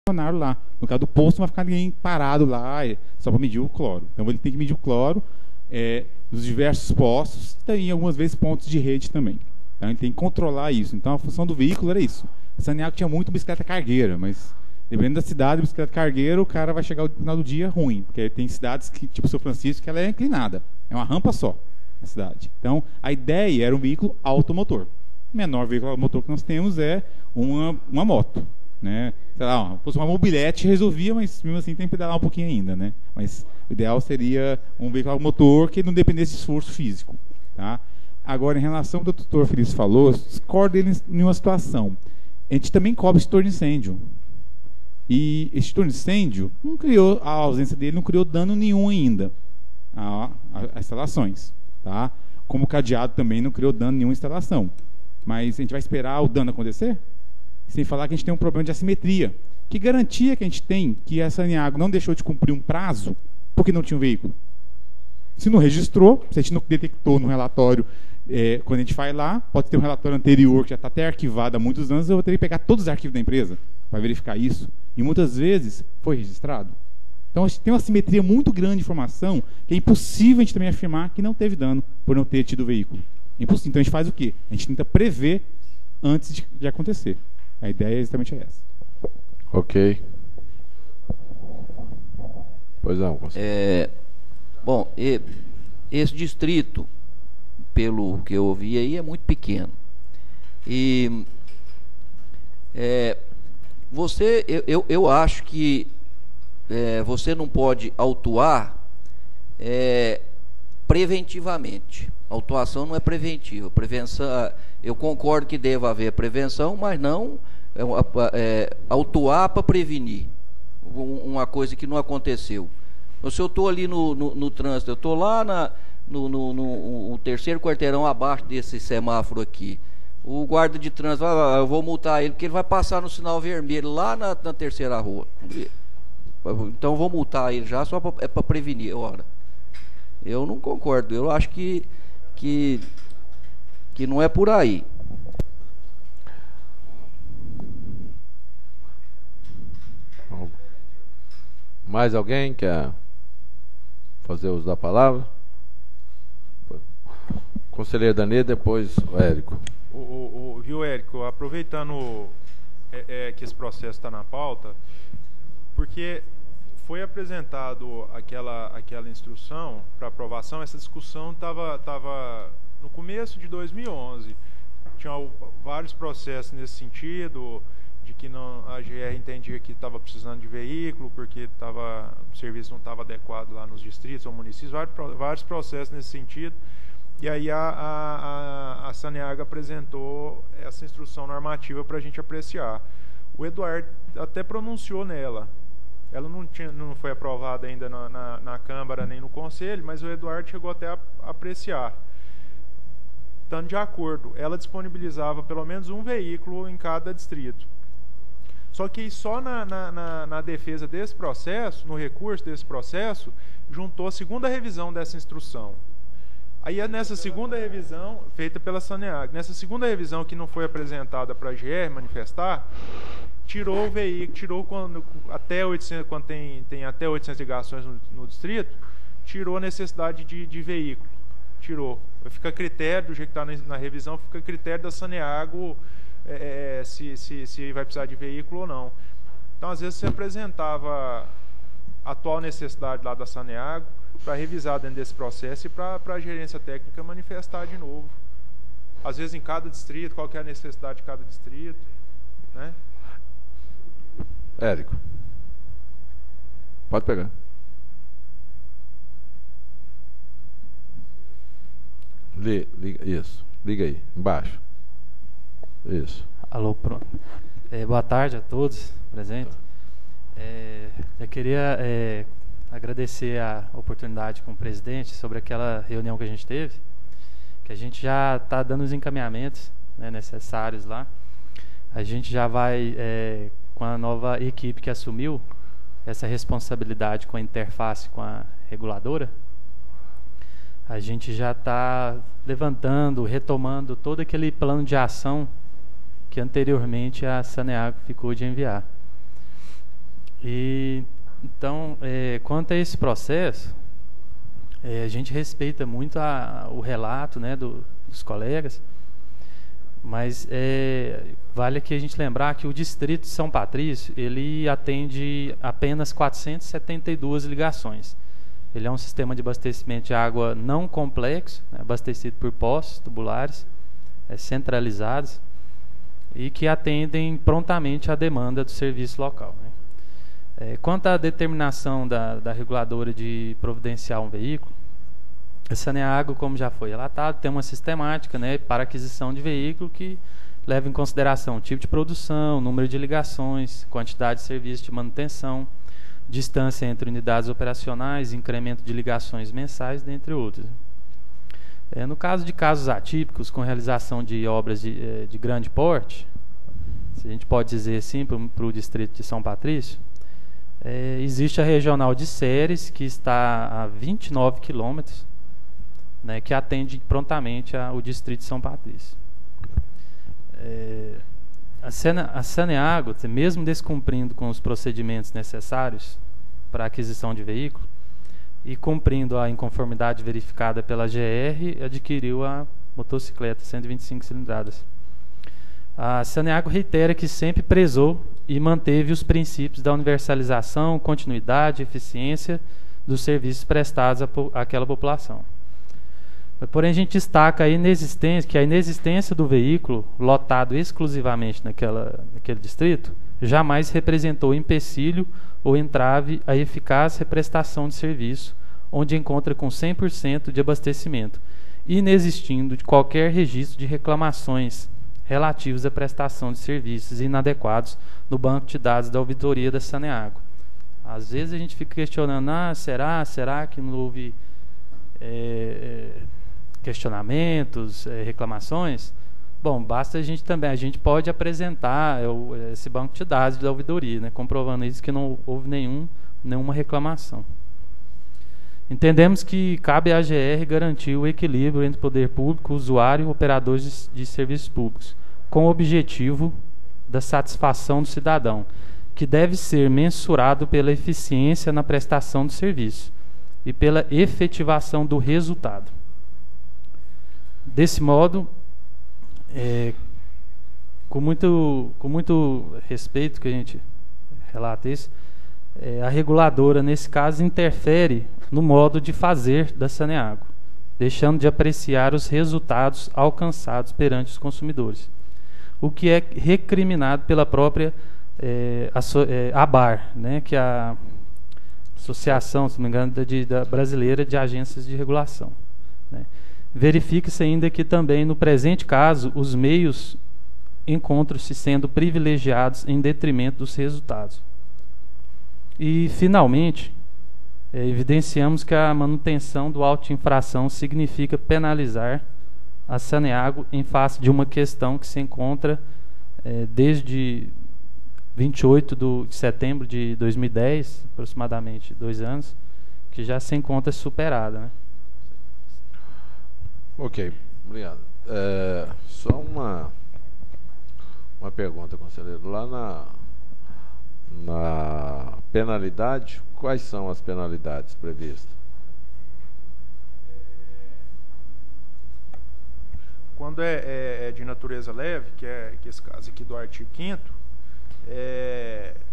funcionário lá. No caso do posto, não vai ficar ninguém parado lá só para medir o cloro. Então, ele tem que medir o cloro nos diversos postos, e algumas vezes pontos de rede também. Então, ele tem que controlar isso. Então, a função do veículo era isso. A Saneago tinha muito bicicleta cargueira, mas dependendo da cidade, bicicleta cargueira, o cara vai chegar no final do dia ruim, porque tem cidades que, tipo São Francisco, que ela é inclinada, é uma rampa só na cidade. Então, a ideia era um veículo automotor. O menor veículo automotor que nós temos é uma moto, né? Sei lá, se fosse uma mobilete resolvia, mas mesmo assim tem que pedalar um pouquinho ainda, né? Mas o ideal seria um veículo automotor que não dependesse de esforço físico, tá? Agora, em relação ao que o doutor Feliz falou, discordo dele em uma situação. A gente também cobra extintor de incêndio. E esse extintor de incêndio, não criou, a ausência dele não criou dano nenhum ainda às instalações. Tá? Como o cadeado também não criou dano nenhum à instalação. Mas a gente vai esperar o dano acontecer? Sem falar que a gente tem um problema de assimetria. Que garantia que a gente tem que a Saneago não deixou de cumprir um prazo porque não tinha um veículo? Se não registrou, se a gente não detectou no relatório, quando a gente vai lá, pode ter um relatório anterior que já está até arquivado há muitos anos, eu vou ter que pegar todos os arquivos da empresa para verificar isso. E muitas vezes foi registrado. Então, a gente tem uma simetria muito grande de informação que é impossível a gente também afirmar que não teve dano por não ter tido o veículo. Impossível. Então, a gente faz o quê? A gente tenta prever antes de acontecer. A ideia é exatamente essa. Ok. Pois não. Bom, esse distrito, pelo que eu ouvi aí, é muito pequeno. E eu acho que você não pode autuar preventivamente. Autuação não é preventiva. Prevenção, eu concordo que deva haver prevenção, mas não autuar para prevenir uma coisa que não aconteceu. Então, se eu estou ali no trânsito, eu estou lá no terceiro quarteirão abaixo desse semáforo aqui, o guarda de trânsito vai, eu vou multar ele porque ele vai passar no sinal vermelho lá na terceira rua. Então eu vou multar ele já só para prevenir. Ora, eu não concordo. Eu acho que não é por aí. Mais alguém quer fazer uso da palavra? Conselheiro Danê, depois o Érico. Viu, Érico, aproveitando que esse processo está na pauta, porque foi apresentado aquela instrução para aprovação, essa discussão estava no começo de 2011. Tinha vários processos nesse sentido, de que a GR entendia que estava precisando de veículo, porque o serviço não estava adequado lá nos distritos ou municípios, vários processos nesse sentido. E aí a Saneago apresentou essa instrução normativa para a gente apreciar. O Eduardo até pronunciou nela. Ela não foi aprovada ainda na Câmara nem no Conselho, mas o Eduardo chegou até a apreciar. Estando de acordo, ela disponibilizava pelo menos um veículo em cada distrito. Só que só na defesa desse processo, no recurso desse processo, juntou a segunda revisão dessa instrução. Aí nessa segunda revisão, feita pela Saneago, nessa segunda revisão que não foi apresentada para a GR manifestar, tirou o veículo, quando tem até 800 ligações no distrito, tirou a necessidade de veículo. Tirou. Fica a critério, do jeito que está na revisão, fica a critério da Saneago se vai precisar de veículo ou não. Então, às vezes, você apresentava a atual necessidade lá da Saneago para revisar dentro desse processo e para a gerência técnica manifestar de novo. Às vezes, em cada distrito, qual que é a necessidade de cada distrito, né? Érico. Pode pegar. Liga, isso. Liga aí, embaixo. Isso. Alô, pronto. Boa tarde a todos presentes. Eu queria agradecer a oportunidade com o presidente sobre aquela reunião que a gente teve, que a gente já está dando os encaminhamentos, né, necessários lá. A gente já vai, com a nova equipe que assumiu essa responsabilidade com a interface com a reguladora, a gente já está levantando, retomando todo aquele plano de ação que anteriormente a Saneago ficou de enviar. E então, quanto a esse processo, a gente respeita muito o relato, né, dos colegas, mas vale aqui a gente lembrar que o distrito de São Patrício, ele atende apenas 472 ligações. Ele é um sistema de abastecimento de água não complexo, né, abastecido por poços tubulares, centralizados, e que atendem prontamente à demanda do serviço local, né. Quanto à determinação da reguladora de providenciar um veículo, a Saneago, como já foi relatado, tem uma sistemática, né, para aquisição de veículo que leva em consideração o tipo de produção, número de ligações, quantidade de serviço de manutenção, distância entre unidades operacionais, incremento de ligações mensais, dentre outros. No caso de casos atípicos, com realização de obras de grande porte, se a gente pode dizer assim, para o distrito de São Patrício, existe a regional de Ceres, que está a 29 quilômetros, né, que atende prontamente o distrito de São Patrício. A Saneago, mesmo descumprindo com os procedimentos necessários para a aquisição de veículo e cumprindo a inconformidade verificada pela GR, adquiriu a motocicleta 125 cilindradas. A Saneago reitera que sempre prezou e manteve os princípios da universalização, continuidade e eficiência dos serviços prestados àquela população. Porém, a gente destaca a inexistência do veículo lotado exclusivamente naquele distrito jamais representou empecilho ou entrave à eficaz represtação de serviço, onde encontra com 100% de abastecimento, inexistindo de qualquer registro de reclamações relativos à prestação de serviços inadequados no banco de dados da auditoria da Saneago. Às vezes a gente fica questionando, será que não houve questionamentos, reclamações? Bom, basta a gente pode apresentar esse banco de dados da ouvidoria, né, comprovando isso que não houve nenhuma reclamação. Entendemos que cabe à AGR garantir o equilíbrio entre poder público, usuário e operadores de serviços públicos, com o objetivo da satisfação do cidadão, que deve ser mensurado pela eficiência na prestação do serviço e pela efetivação do resultado. Desse modo, com muito respeito que a gente relata isso, a reguladora, nesse caso, interfere no modo de fazer da Saneago, deixando de apreciar os resultados alcançados perante os consumidores, o que é recriminado pela própria ABAR, né, que é a Associação, se não me engano, da Brasileira de Agências de Regulação, né. Verifica-se ainda que também, no presente caso, os meios encontram-se sendo privilegiados em detrimento dos resultados. E, finalmente, evidenciamos que a manutenção do auto de infração significa penalizar a Saneago em face de uma questão que se encontra desde 28 de setembro de 2010, aproximadamente 2 anos, que já se encontra superada, né? Ok, obrigado. Só uma pergunta, conselheiro. Lá na penalidade, quais são as penalidades previstas? Quando é de natureza leve, que é esse caso aqui do artigo 5º,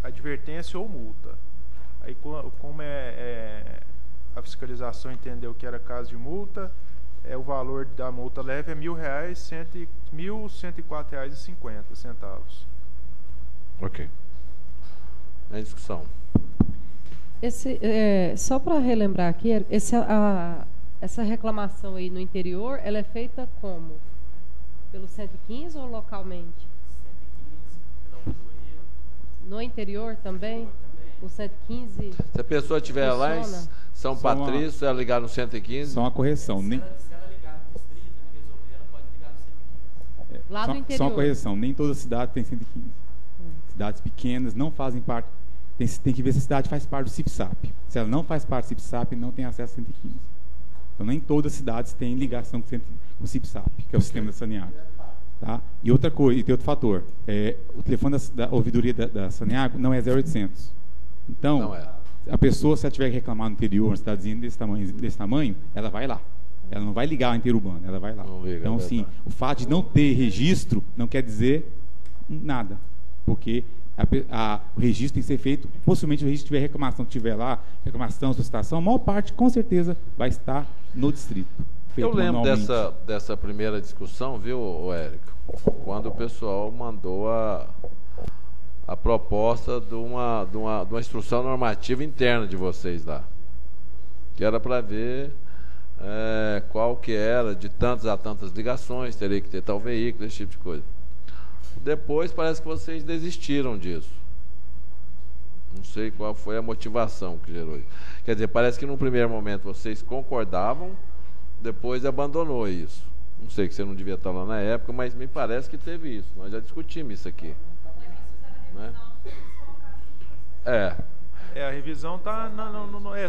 advertência ou multa. Aí, como a fiscalização entendeu que era caso de multa, o valor da multa leve é R$ 1.104,50. Ok. Em discussão. Só para relembrar aqui, essa reclamação aí no interior, ela é feita como? Pelo 115 ou localmente? 115, no interior também? O 115? Se a pessoa estiver lá em São Patrício, ela ligar no 115? Só uma correção. Se ela ligar no distrito e resolver, ela pode ligar no 115. Lá do interior. Só uma correção. Nem toda cidade tem 115. Cidades pequenas não fazem parte. Tem que ver se a cidade faz parte do CIPSAP. Se ela não faz parte do CIPSAP, não tem acesso a 115. Então, nem todas as cidades têm ligação com o CIPSAP, que é o sistema da Saneago. Tá? E outra coisa, e tem outro fator. O telefone da ouvidoria da Saneago não é 0800. Então, Não é. a pessoa, se ela tiver que reclamar no interior, uma cidadezinha desse tamanho, ela vai lá. Ela não vai ligar a interurbana, ela vai lá. Não liga, Então, é sim, verdade. o fato de não ter registro não quer dizer nada. Porque o registro tem que ser feito, possivelmente o registro tiver reclamação, que tiver lá, reclamação, solicitação, a maior parte, com certeza, vai estar no distrito. Eu feito lembro manualmente. dessa primeira discussão, viu, Érico? Quando o pessoal mandou a proposta de uma instrução normativa interna de vocês lá. Que era para ver qual que era, de tantas a tantas ligações, teria que ter tal veículo, esse tipo de coisa. Depois parece que vocês desistiram disso. Não sei qual foi a motivação que gerou isso. Quer dizer, parece que num primeiro momento vocês concordavam, depois abandonou isso. Não sei que você não devia estar lá na época, mas me parece que teve isso. Nós já discutimos isso aqui. Né? A revisão está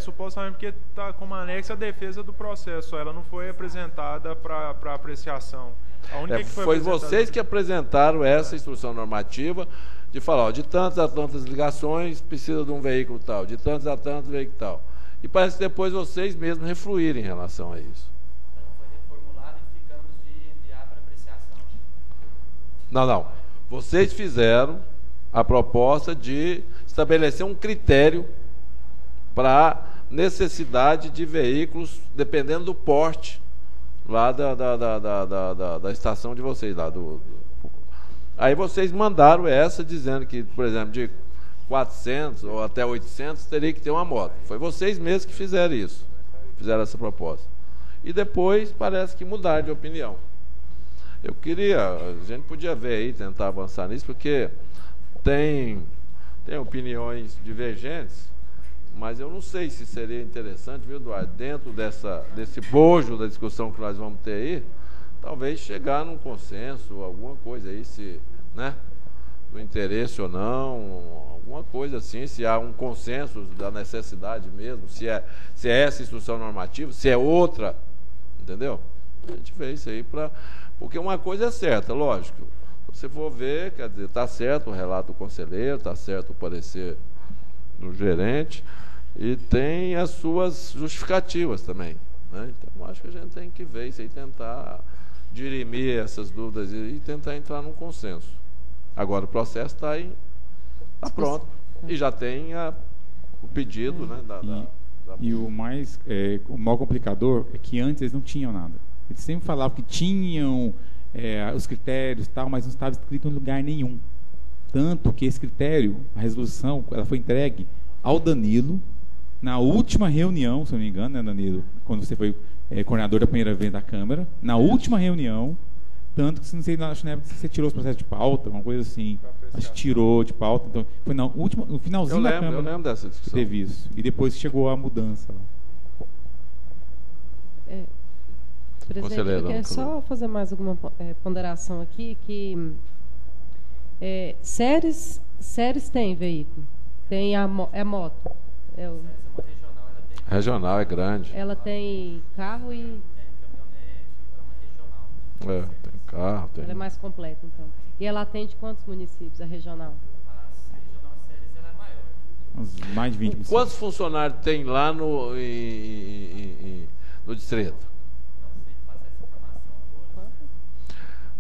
supostamente porque está como anexo a defesa do processo. Ela não foi apresentada para apreciação. A única que foi vocês que apresentaram essa instrução normativa de falar, ó, de tantas a tantas ligações precisa de um veículo tal, de tantos a tantos veículo tal. E parece que depois vocês mesmos refluíram em relação a isso. Foi reformulado e ficamos de enviar para apreciação. Não. Vocês fizeram a proposta de estabelecer um critério para necessidade de veículos, dependendo do porte lá da estação de vocês lá. Aí vocês mandaram essa dizendo que, por exemplo, de 400 ou até 800 teria que ter uma moto. Foi vocês mesmos que fizeram isso, fizeram essa proposta. E depois parece que mudaram de opinião. A gente podia ver aí, tentar avançar nisso, porque tem opiniões divergentes, mas eu não sei se seria interessante, viu, Eduardo, dentro desse bojo da discussão que nós vamos ter aí, talvez chegar num consenso, alguma coisa aí, se, né, do interesse ou não, alguma coisa assim, se há um consenso da necessidade mesmo, se é essa instrução normativa, se é outra, entendeu? A gente vê isso aí porque uma coisa é certa, lógico, se você for ver, quer dizer, está certo o relato do conselheiro, está certo o parecer do gerente, e tem as suas justificativas também, né? Então, acho que a gente tem que ver isso aí, tentar dirimir essas dúvidas e tentar entrar num consenso. Agora, o processo está pronto, e já tem o pedido, né, E o maior complicador é que antes eles não tinham nada. Eles sempre falavam que tinham os critérios e tal, mas não estava escrito em lugar nenhum. Tanto que esse critério, a resolução, ela foi entregue ao Danilo na última reunião, se eu não me engano, né, Danilo? Quando você foi coordenador da primeira vez da Câmara, na última reunião, tanto que, não sei, acho que você tirou os processos de pauta, uma coisa assim, acho que tirou de pauta, então foi no finalzinho da Câmara. Eu lembro dessa discussão. Teve isso. E depois chegou a mudança lá. Presidente, eu quero só fazer mais alguma ponderação aqui, que séries tem veículo, tem a moto. Regional é grande. Ela tem carro e... Tem caminhonete, é uma regional. Tem carro, tem... Ela é mais completa, então. E ela atende quantos municípios, a regional? A regional séries ela é maior. Mais de 20 municípios. Quantos funcionários tem lá no distrito?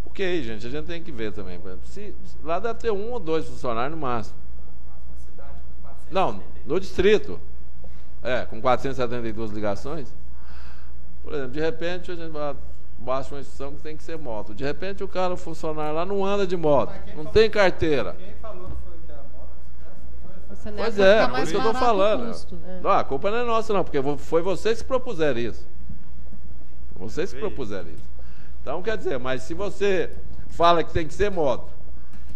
Porque aí, gente, a gente tem que ver também. Por exemplo, lá deve ter 1 ou 2 funcionários no máximo. Não, no distrito. Com 472 ligações. Por exemplo, de repente a gente baixa uma instrução que tem que ser moto. De repente o cara, o funcionário lá, não anda de moto, não tem carteira. Quem falou que foi a moto? Pois é, por isso que eu estou falando. Não, a culpa não é nossa, não, porque foi vocês que propuseram isso. Vocês que propuseram isso. Então, quer dizer, mas se você fala que tem que ser moto,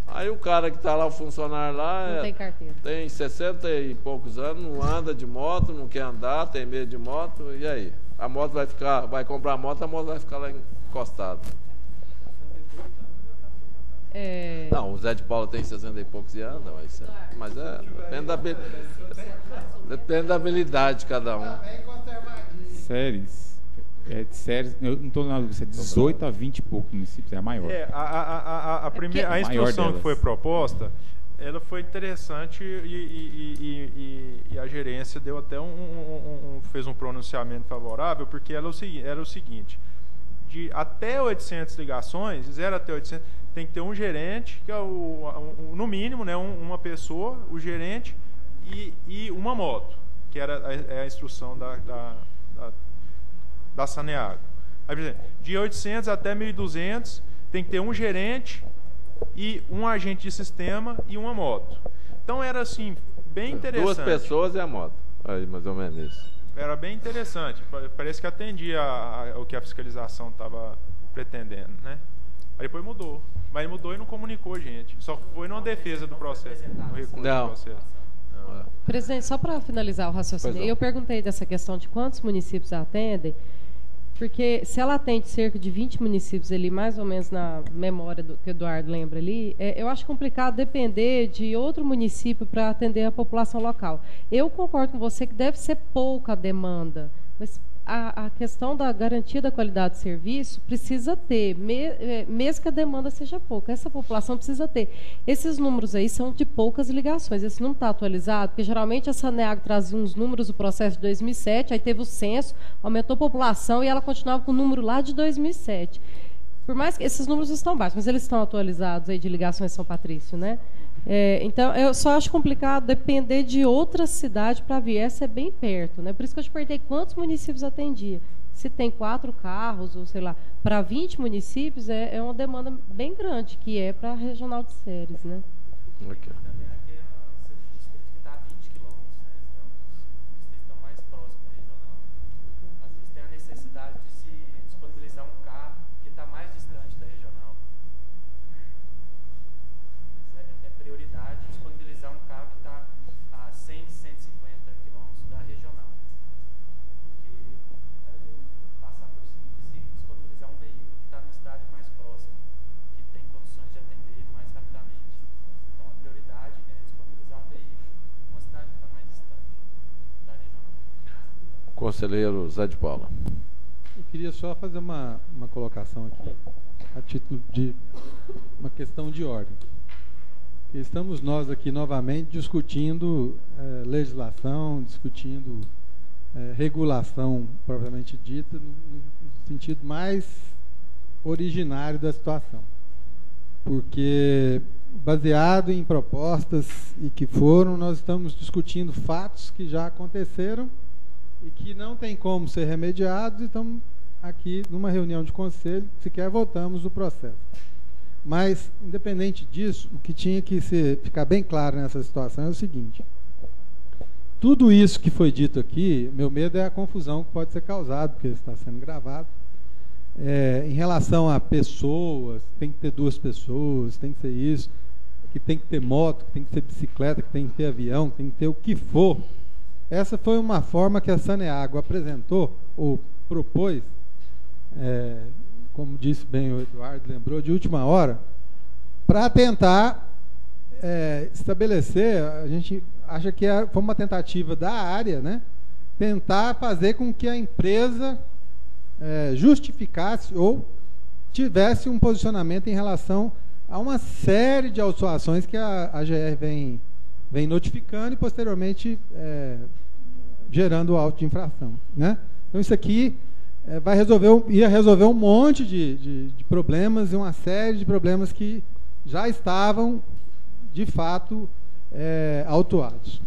aí o cara que está lá, o funcionário lá, não tem carteira. Tem 60 e poucos anos, não anda de moto, não quer andar, tem medo de moto, e aí? A moto vai comprar a moto vai ficar lá encostada. Não, o Zé de Paula tem 60 e poucos e anda, mas depende da habilidade de cada um. Séries, eu não estou na dúvida, 18 a 20 e poucos municípios, é a maior. A instrução que foi proposta, ela foi interessante e gerência deu até fez um pronunciamento favorável, porque era o seguinte, de até 800 ligações, de 0 até 800, tem que ter um gerente, que é no mínimo, né, uma pessoa, o gerente e uma moto, que era a instrução da Saneago. Aí, por exemplo, de 800 até 1.200 tem que ter um gerente e um agente de sistema e uma moto. Então era assim, bem interessante. 2 pessoas e a moto. Aí, mais ou menos isso. Era bem interessante. Parece que atendia ao que a fiscalização estava pretendendo, né? Aí depois mudou. Mas mudou e não comunicou, gente. Só foi numa defesa do processo. No recurso do processo. Não. Presidente, só para finalizar o raciocínio, eu perguntei dessa questão de quantos municípios atendem, porque se ela atende cerca de 20 municípios ali, mais ou menos na memória do que o Eduardo lembra ali, eu acho complicado depender de outro município para atender a população local. Eu concordo com você que deve ser pouca a demanda, mas a questão da garantia da qualidade de serviço precisa ter, mesmo que a demanda seja pouca, essa população precisa ter. Esses números aí são de poucas ligações, esse não está atualizado, porque geralmente a Saneago trazia uns números do processo de 2007, aí teve o censo, aumentou a população e ela continuava com o número lá de 2007. Por mais que esses números estão baixos, mas eles estão atualizados aí de ligações São Patrício, né? Então, eu só acho complicado depender de outra cidade para vir. Essa é bem perto, né? Por isso que eu te perguntei quantos municípios atendia. Se tem 4 carros, ou sei lá, para 20 municípios, é uma demanda bem grande, que é para a regional de Ceres, né? Okay. Também aqui é distrito que está a 20 quilômetros, né? Então, os distritos estão mais próximos da regional. Às vezes tem a necessidade de se disponibilizar um carro que está mais distante da regional. É prioridade disponibilizar um carro que está a 100, 150 quilômetros da regional. Porque passar por cima de si, disponibilizar um veículo que está numa cidade mais próxima, que tem condições de atender mais rapidamente. Então a prioridade é disponibilizar um veículo numa cidade que está mais distante da regional. Conselheiro Zé de Paula. Eu queria só fazer uma colocação aqui, a título de uma questão de ordem. Estamos nós aqui novamente discutindo legislação, discutindo regulação propriamente dita, no sentido mais originário da situação. Porque, baseado em propostas e que foram, nós estamos discutindo fatos que já aconteceram e que não tem como ser remediados, e estamos aqui numa reunião de conselho, sequer votamos o processo. Mas, independente disso, o que tinha que ficar bem claro nessa situação é o seguinte: tudo isso que foi dito aqui, meu medo é a confusão que pode ser causada, porque está sendo gravado, em relação a pessoas, tem que ter 2 pessoas, tem que ser isso, que tem que ter moto, que tem que ter bicicleta, que tem que ter avião, que tem que ter o que for. Essa foi uma forma que a Saneago apresentou, ou propôs, como disse bem o Eduardo, lembrou, de última hora, para tentar estabelecer, a gente acha que foi uma tentativa da área, né, tentar fazer com que a empresa justificasse ou tivesse um posicionamento em relação a uma série de autuações que a AGR vem notificando e posteriormente gerando auto de infração, né? Então isso aqui ia resolver um monte de problemas e uma série de problemas que já estavam de fato autuados.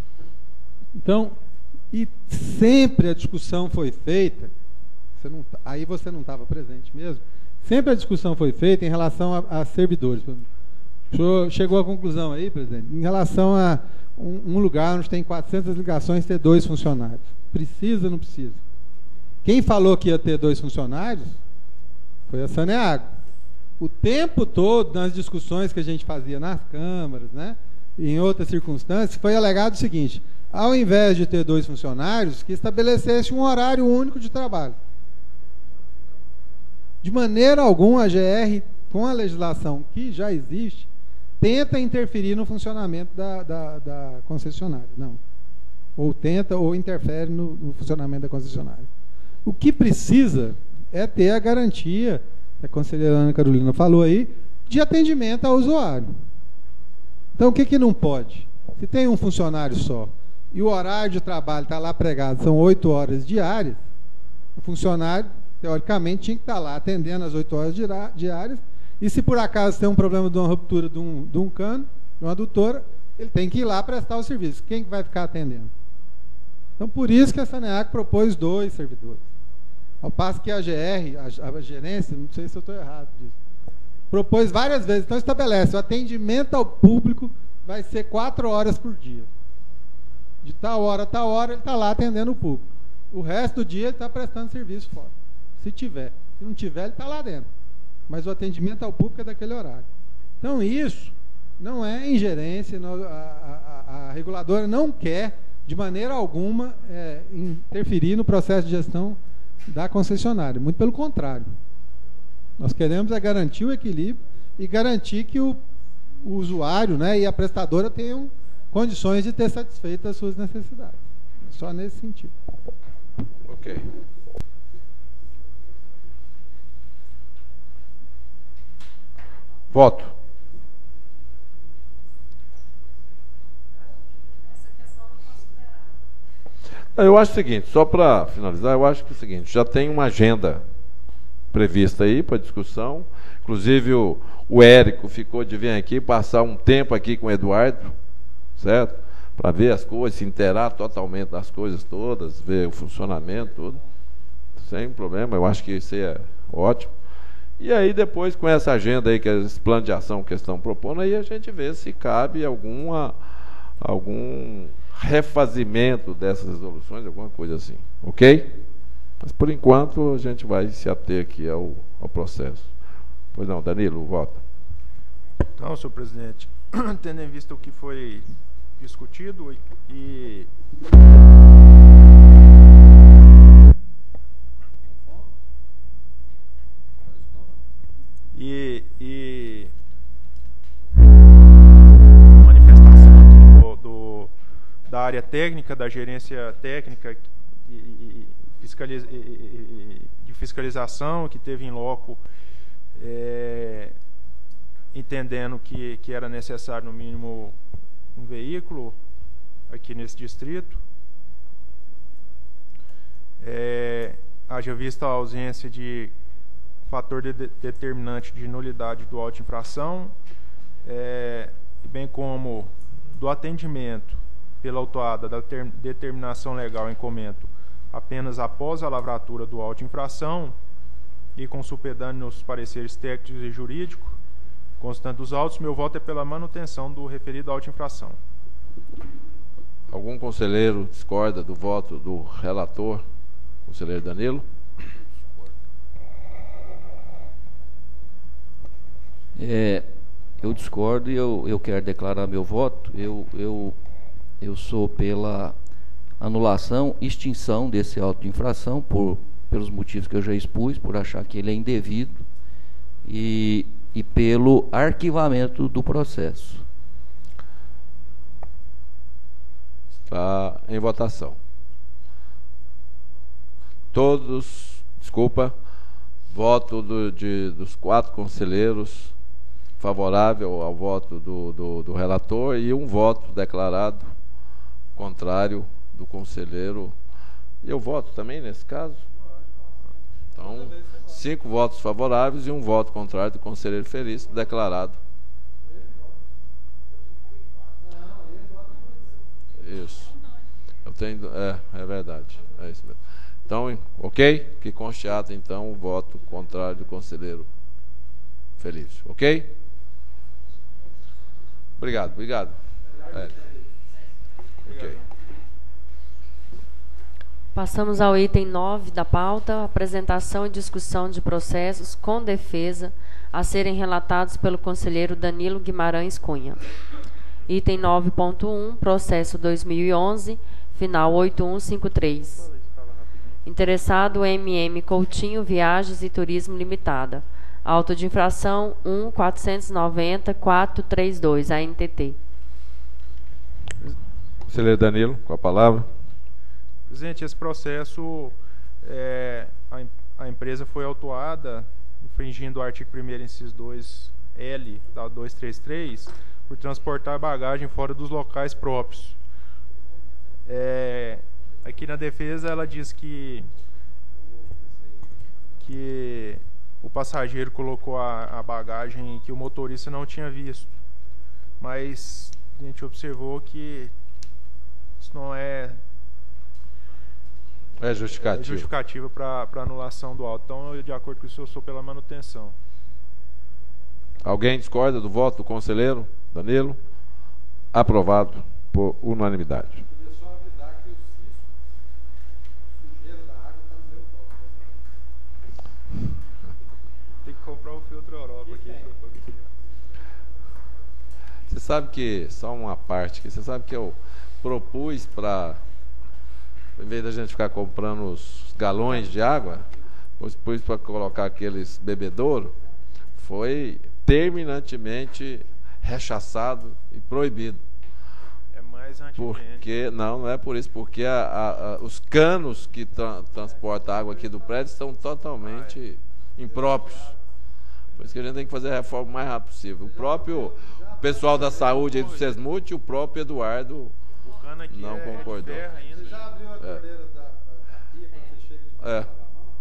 Então, e sempre a discussão foi feita, aí você não estava presente mesmo, sempre a discussão foi feita em relação a servidores. O senhor chegou à conclusão aí, presidente, em relação a um lugar onde tem 400 ligações, ter 2 funcionários. Precisa ou não precisa? Quem falou que ia ter 2 funcionários foi a Saneago. O tempo todo, nas discussões que a gente fazia nas câmaras, né, e em outras circunstâncias, foi alegado o seguinte: ao invés de ter 2 funcionários, que estabelecesse um horário único de trabalho. De maneira alguma, a GR, com a legislação que já existe, tenta interferir no funcionamento da concessionária. Não. Ou tenta ou interfere no funcionamento da concessionária. O que precisa é ter a garantia, a conselheira Ana Carolina falou aí, de atendimento ao usuário. Então, o que não pode? Se tem um funcionário só e o horário de trabalho está lá pregado, são 8 horas diárias, o funcionário, teoricamente, tinha que estar lá atendendo as 8 horas diárias, e se por acaso tem um problema de uma ruptura de um cano, de uma adutora, ele tem que ir lá prestar o serviço. Quem que vai ficar atendendo? Então, por isso que a Saneac propôs 2 servidores. Ao passo que a GR, a gerência, não sei se eu estou errado disso, propôs várias vezes. Então, estabelece, o atendimento ao público vai ser 4 horas por dia. De tal hora a tal hora, ele está lá atendendo o público. O resto do dia, ele está prestando serviço fora. Se tiver. Se não tiver, ele está lá dentro. Mas o atendimento ao público é daquele horário. Então, isso não é ingerência. A reguladora não quer, de maneira alguma, interferir no processo de gestão da concessionária. Muito pelo contrário. Nós queremos garantir o equilíbrio e garantir que o usuário, né, e a prestadora tenham condições de ter satisfeito as suas necessidades. Só nesse sentido. Ok. Voto. Eu acho o seguinte, só para finalizar, eu acho que é o seguinte, já tem uma agenda prevista aí para discussão, inclusive o Érico ficou de vir aqui, passar um tempo aqui com o Eduardo, certo? Para ver as coisas, se inteirar totalmente das coisas todas, ver o funcionamento, tudo, sem problema, eu acho que isso aí é ótimo. E aí depois, com essa agenda aí, que é esse plano de ação que eles estão propondo, aí a gente vê se cabe algum refazimento dessas resoluções, alguma coisa assim, ok? Mas por enquanto a gente vai se ater aqui ao processo. Pois não, Danilo, vota. Então, senhor presidente, tendo em vista o que foi discutido e manifestação da área técnica, da gerência técnica de fiscalização que teve em loco, entendendo que era necessário no mínimo um veículo aqui nesse distrito, haja vista a ausência de fator determinante de nulidade do auto de infração, bem como do atendimento pela autuada da determinação legal em comento apenas após a lavratura do auto de infração e com supedâneo nos pareceres técnicos e jurídicos, constando os autos, meu voto é pela manutenção do referido auto de infração. Algum conselheiro discorda do voto do relator, conselheiro Danilo? Eu discordo e eu quero declarar meu voto. Eu sou pela anulação, extinção desse auto de infração, pelos motivos que eu já expus, por achar que ele é indevido, e pelo arquivamento do processo. Está em votação. Voto dos 4 conselheiros favorável ao voto do relator e um voto declarado contrário do conselheiro. E eu voto também nesse caso? Então, 5 votos favoráveis e um voto contrário do conselheiro Feliz, declarado. Isso. Eu tenho, é verdade. É isso mesmo. Então, ok? Que conste ata, então, o voto contrário do conselheiro Feliz. Ok? Obrigado. Ok. Passamos ao item 9 da pauta, apresentação e discussão de processos com defesa a serem relatados pelo conselheiro Danilo Guimarães Cunha. Item 9.1, processo 2011, final 8153. Interessado MM Coutinho Viagens e Turismo Limitada. Auto de infração 1.490.432, ANTT. Conselheiro Danilo, com a palavra. Presidente, esse processo, a empresa foi autuada, infringindo o artigo 1º, inciso 2L da 233, por transportar bagagem fora dos locais próprios. Aqui na defesa ela diz que o passageiro colocou a bagagem que o motorista não tinha visto. Mas a gente observou que isso não é justificativa para anulação do auto. Então, eu, de acordo com isso, eu sou pela manutenção. Alguém discorda do voto do conselheiro Danilo? Aprovado por unanimidade. Tem que comprar um filtro Europa aqui. Você sabe que, só uma parte aqui, você sabe que eu propus para, em vez da gente ficar comprando os galões de água, propus para colocar aqueles bebedouros, foi terminantemente rechaçado e proibido. É mais porque não é por isso, porque os canos que transportam a água aqui do prédio estão totalmente impróprios. Por isso que a gente tem que fazer a reforma o mais rápido possível. O próprio pessoal da saúde aí do SESMUT e o próprio Eduardo não concordou. Você já abriu a torneira da pia quando você chega de lavar a mão?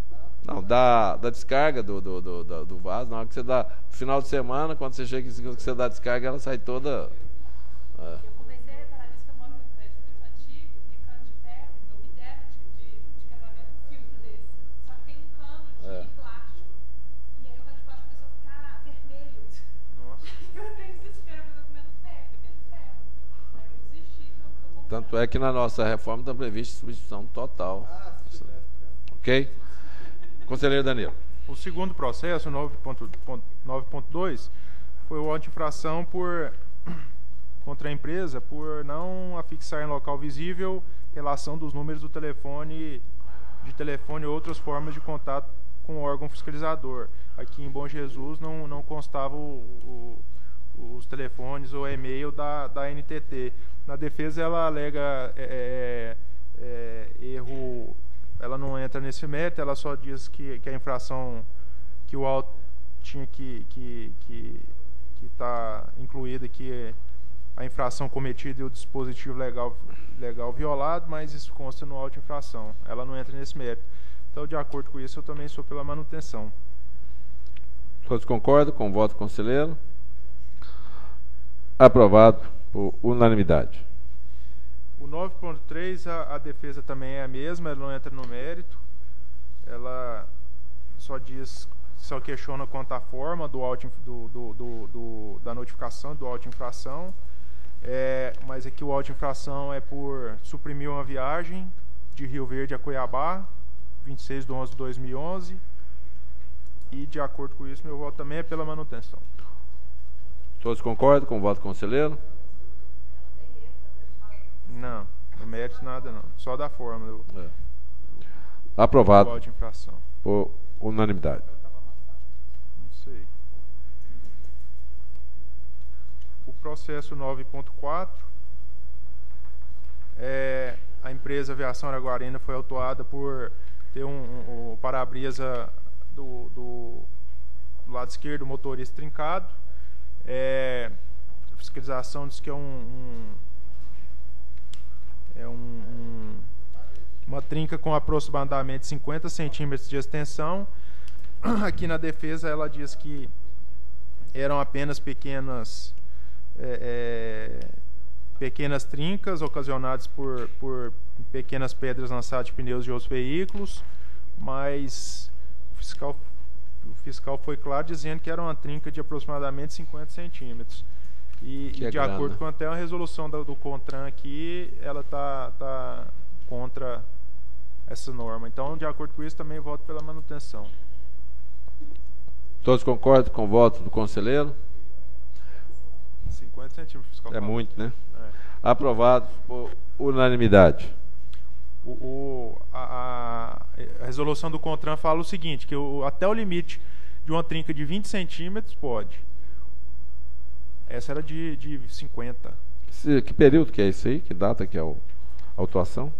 Não, da descarga do vaso, na hora que você dá, no final de semana, quando você chega, que você dá a descarga, ela sai toda... Eu comecei a reparar nisso, que eu moro num prédio muito antigo, e o cano de ferro, me deram de casamento um filtro desse. Só que tem um cano de plástico. E aí o cano de plástico começou a ficar vermelho. Nossa. Eu entrei em desespero, porque eu comendo ferro, bebendo ferro. Aí eu desisti, então... Tanto é que na nossa reforma está prevista substituição total. Ok? Conselheiro Danilo. O segundo processo, 9.2, foi o auto-infração contra a empresa por não afixar em local visível relação dos números do telefone e outras formas de contato com o órgão fiscalizador. Aqui em Bom Jesus não constavam os telefones ou e-mail da NTT. Na defesa ela alega erro. Ela não entra nesse mérito, ela só diz que a infração, que o auto tinha que está incluída, que a infração cometida e o dispositivo legal violado, mas isso consta no auto infração. Ela não entra nesse mérito. Então, de acordo com isso, eu também sou pela manutenção. Todos concordam com o voto do conselheiro? Aprovado por unanimidade. O 9.3, a defesa também é a mesma, ela não entra no mérito. Ela só questiona quanto à forma da notificação do auto-infração. Mas aqui o auto-infração é por suprimir uma viagem de Rio Verde a Cuiabá, 26/11/2011. E, de acordo com isso, meu voto também é pela manutenção. Todos concordam com o voto do conselheiro? Não, no mérito nada não, só da forma. Aprovado de infração. Por unanimidade. Não sei. O processo 9.4, a empresa Aviação Araguarina foi autuada por ter o para-brisa do lado esquerdo, o motorista trincado. A fiscalização diz que é uma trinca com aproximadamente 50 centímetros de extensão. Aqui na defesa ela diz que eram apenas pequenas trincas ocasionadas por pequenas pedras lançadas de pneus de outros veículos, mas o fiscal foi claro dizendo que era uma trinca de aproximadamente 50 centímetros. E de acordo com até a resolução do CONTRAN aqui, ela está contra essa norma. Então, de acordo com isso, também voto pela manutenção. Todos concordam com o voto do conselheiro? 50 centímetros, fiscal. É muito, né? Aprovado por unanimidade. A resolução do CONTRAN fala o seguinte, que até o limite de uma trinca de 20 centímetros pode. Essa era de 50. Que período que é isso aí? Que data que é a autuação?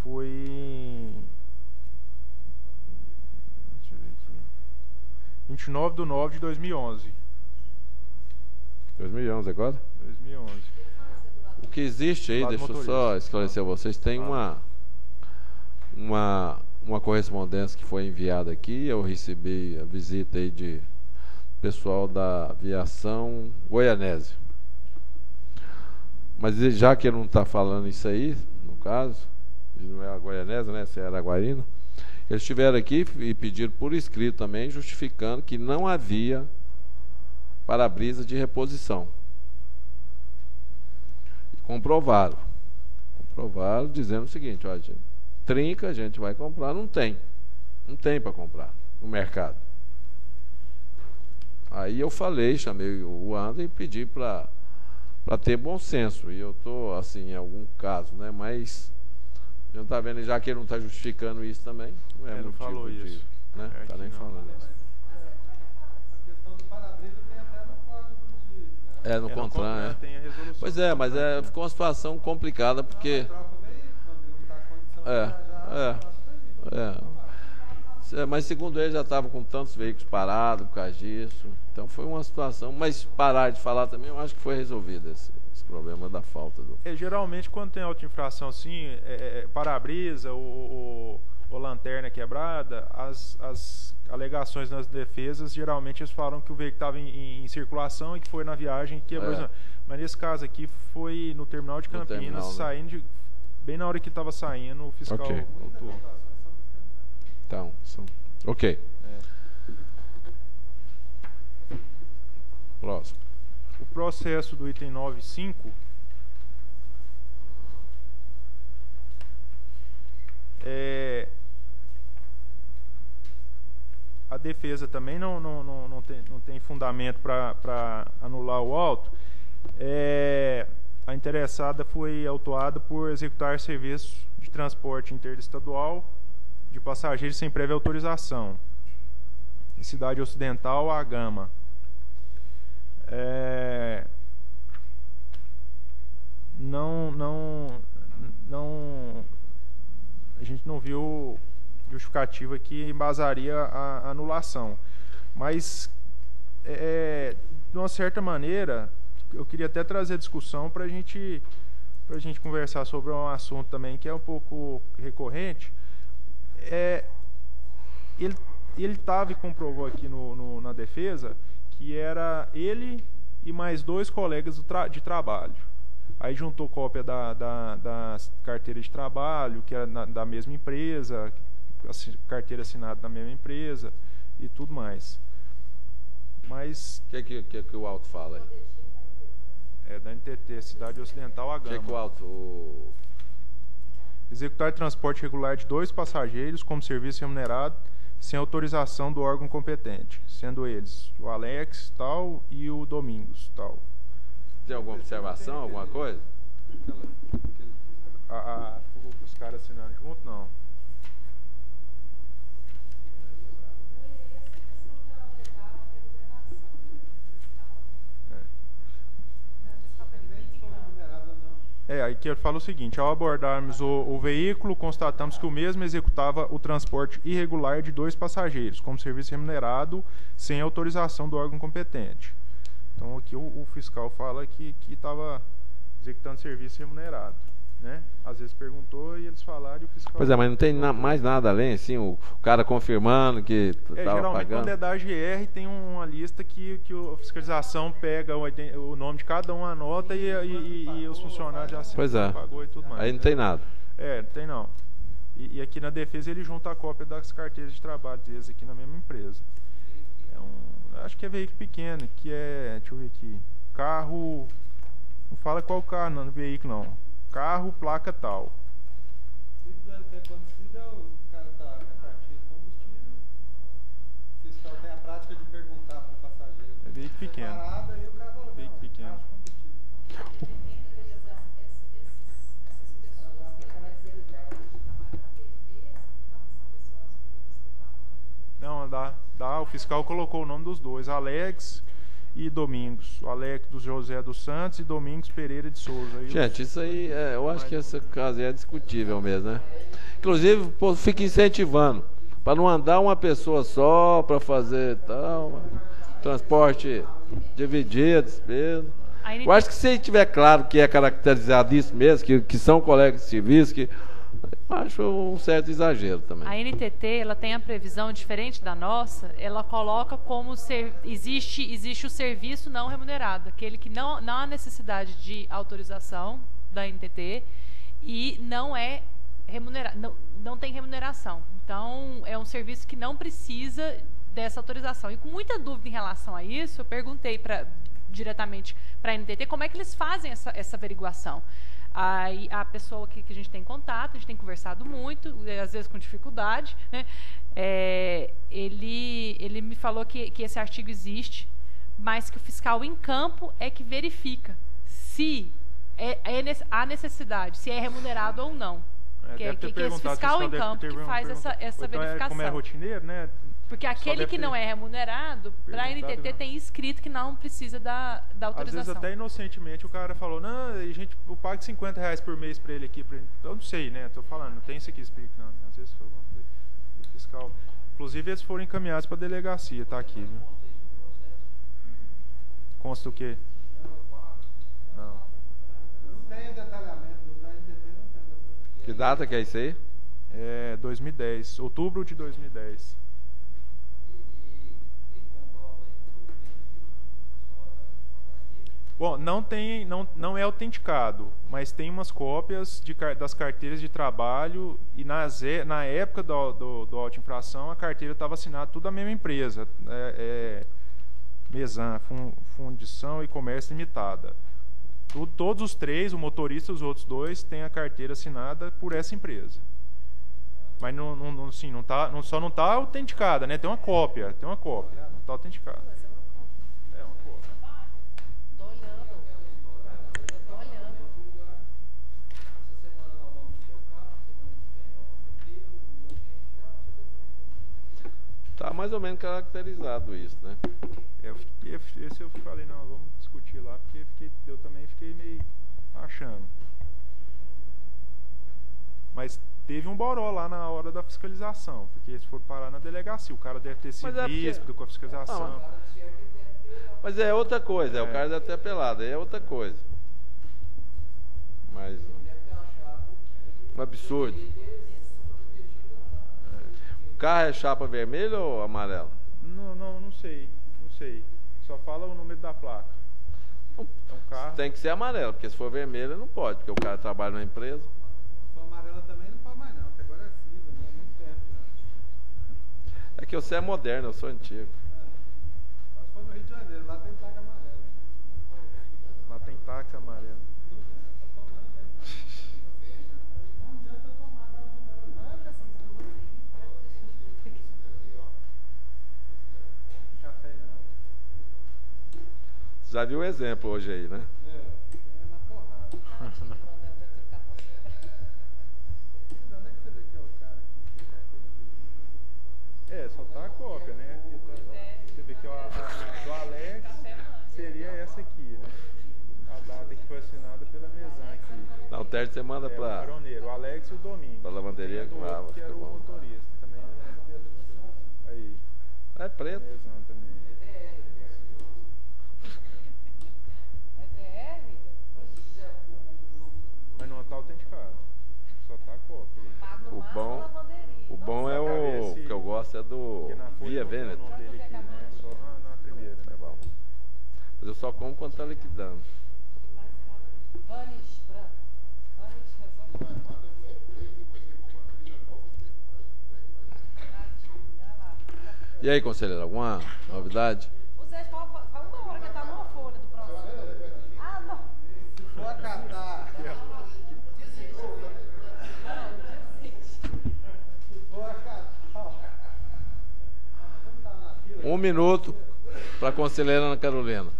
Foi... Deixa eu ver aqui. 29/9/2011. 2011 agora? 2011. O que existe aí, deixa eu só esclarecer a vocês, tem uma correspondência que foi enviada aqui. Eu recebi a visita aí de pessoal da aviação goianese. Mas já que ele não está falando isso aí, no caso, não é a goianese, né? Se é Araguarina, eles estiveram aqui e pediram por escrito também, justificando que não havia para-brisa de reposição. Comprovaram, dizendo o seguinte: olha, trinca, a gente vai comprar, não tem para comprar no mercado. Aí eu chamei o André e pedi para ter bom senso, e eu estou assim, em algum caso, né, mas a gente está vendo, já que ele não está justificando isso também, não é não motivo falou de, isso. né, está nem falando isso. A questão do para-brisa tem até no código de... No CONTRAN, tem a resolução. Pois é, mas ficou uma situação complicada, porque... Mas segundo ele já estava com tantos veículos parados por causa disso. Então foi uma situação, mas parar de falar também, eu acho que foi resolvido esse problema da falta do... Geralmente quando tem auto-infração assim, para-brisa ou lanterna quebrada, as alegações nas defesas, geralmente eles falam que o veículo estava em circulação e que foi na viagem que quebrou. Mas nesse caso aqui foi no terminal de Campinas, terminal, né? saindo bem na hora que estava saindo, o fiscal autuou. Então, ok. Próximo. O processo do item 9.5 a defesa também não tem fundamento para anular o auto. A interessada foi autuada por executar serviço de transporte interestadual de passageiros sem prévia autorização em Cidade Ocidental, a Gama. A gente não viu justificativa que embasaria a anulação, mas de uma certa maneira eu queria até trazer discussão para a gente conversar sobre um assunto também que é um pouco recorrente. Ele estava e comprovou aqui na defesa que era ele e mais 2 colegas de trabalho. Aí juntou cópia da carteira de trabalho, que era da mesma empresa, carteira assinada da mesma empresa e tudo mais. Mas... O que o auto fala aí? Da NTT, Cidade Ocidental, a Gama. O que o auto... Executar transporte regular de 2 passageiros como serviço remunerado sem autorização do órgão competente, sendo eles o Alex, tal, e o Domingos, tal. Tem alguma observação, alguma coisa? Os caras assinando junto, não. Aí que ele fala o seguinte: ao abordarmos o veículo, constatamos que o mesmo executava o transporte irregular de 2 passageiros, como serviço remunerado, sem autorização do órgão competente. Então aqui o fiscal fala que estava executando serviço remunerado, né? Às vezes perguntou e eles falaram e o fiscal... Pois mas não tem mais nada além, assim, o cara confirmando que estava geralmente pagando. Quando é da AGR tem uma lista que a fiscalização pega o nome de cada um, anota e os funcionários já assinam, pagou e tudo mais. Aí não tem nada. Não tem não. E aqui na defesa ele junta a cópia das carteiras de trabalho deles aqui na mesma empresa. Acho que é veículo pequeno, que deixa eu ver aqui, carro, não fala qual carro não, veículo não, carro, placa tal. Se quiser ter acontecido, o cara está repartindo combustível, o fiscal tem a prática de perguntar para o passageiro. É veículo pequeno. Parado, aí o cara fala, veículo pequeno. Não, dá. O fiscal colocou o nome dos 2, Alex e Domingos. O Alex do José dos Santos e Domingos Pereira de Souza. Gente, isso aí, eu acho que esse caso é discutível mesmo, né? Inclusive, o povo fica incentivando, para não andar uma pessoa só, para fazer tal, transporte dividir a despesa. Eu acho que se tiver claro que é caracterizado isso mesmo, que são colegas de serviço, que Eu acho um certo exagero também. A NTT, ela tem a previsão diferente da nossa, ela coloca como existe o serviço não remunerado, aquele que não há necessidade de autorização da NTT e não é não tem remuneração. Então, é um serviço que não precisa dessa autorização. E com muita dúvida em relação a isso, eu perguntei diretamente para a NTT como é que eles fazem essa averiguação. Aí, a pessoa que a gente tem contato, a gente tem conversado muito, às vezes com dificuldade, né? Ele me falou que esse artigo existe, mas que o fiscal em campo é que verifica se há necessidade, se é remunerado ou não. Que esse fiscal em campo que faz essa verificação. Como é rotineiro, né? Porque aquele que não é remunerado, para a NTT tem escrito que não precisa da autorização. Às vezes até inocentemente o cara falou, não, eu pago R$50 por mês para ele aqui. Eu não sei, né? Estou falando, não tem isso aqui escrito, não. Às vezes foi alguma coisa. O fiscal. Inclusive eles foram encaminhados para a delegacia, tá aqui, viu? Consta o quê? Não. Não tem detalhamento, da NTT não tem detalhamento. Que data que é isso aí? É 2010, outubro de 2010. Bom, não é autenticado, mas tem umas cópias das carteiras de trabalho e na época do auto-infração a carteira estava assinada tudo da mesma empresa, Mesan, Fundição e Comércio Limitada. Todos os três, o motorista e os outros dois, têm a carteira assinada por essa empresa. Mas só não está autenticada, né? Tem uma cópia, não está autenticada. Tá mais ou menos caracterizado isso, né? Esse eu falei, não, vamos discutir lá, porque eu também fiquei meio achando. Mas teve um boró lá na hora da fiscalização, porque eles foram parar na delegacia, o cara deve ter sido ríspido com a fiscalização. Mas é outra coisa, o cara deve ter apelado, é outra coisa. Mas um absurdo. O carro é chapa vermelha ou amarela? Não sei. Só fala o número da placa. É um carro. Tem que ser amarelo, porque se for vermelha não pode, porque o cara trabalha na empresa. Se for amarela também não pode mais não, porque agora é cinza, né? Há muito tempo já. É que você é moderno, eu sou antigo. Se for no Rio de Janeiro, lá tem placa amarela. Lá tem táxi amarelo. Já viu o exemplo hoje aí, né? É na porrada. Onde é que você vê que é o cara que tem carteira de... Só tá a cópia, né? Você vê que do Alex seria essa aqui, né? A data que foi assinada pela Mesan aqui. Não, o Tércio você manda para... O Caroneiro, o Alex e o Domingo. Para a lavanderia do outro, que era o motorista também. Aí. É preto. Mesan também. Mas não está autenticado. Só está a cópia. O bom é o que eu gosto é do Via Venet. Só na primeira. É bom. Mas eu só como quando está liquidando. E aí, conselheiro, alguma novidade? O Zé faz uma hora que tá numa folha do próximo. Ah, não. Se for acatar... Um minuto para a conselheira Ana Carolina.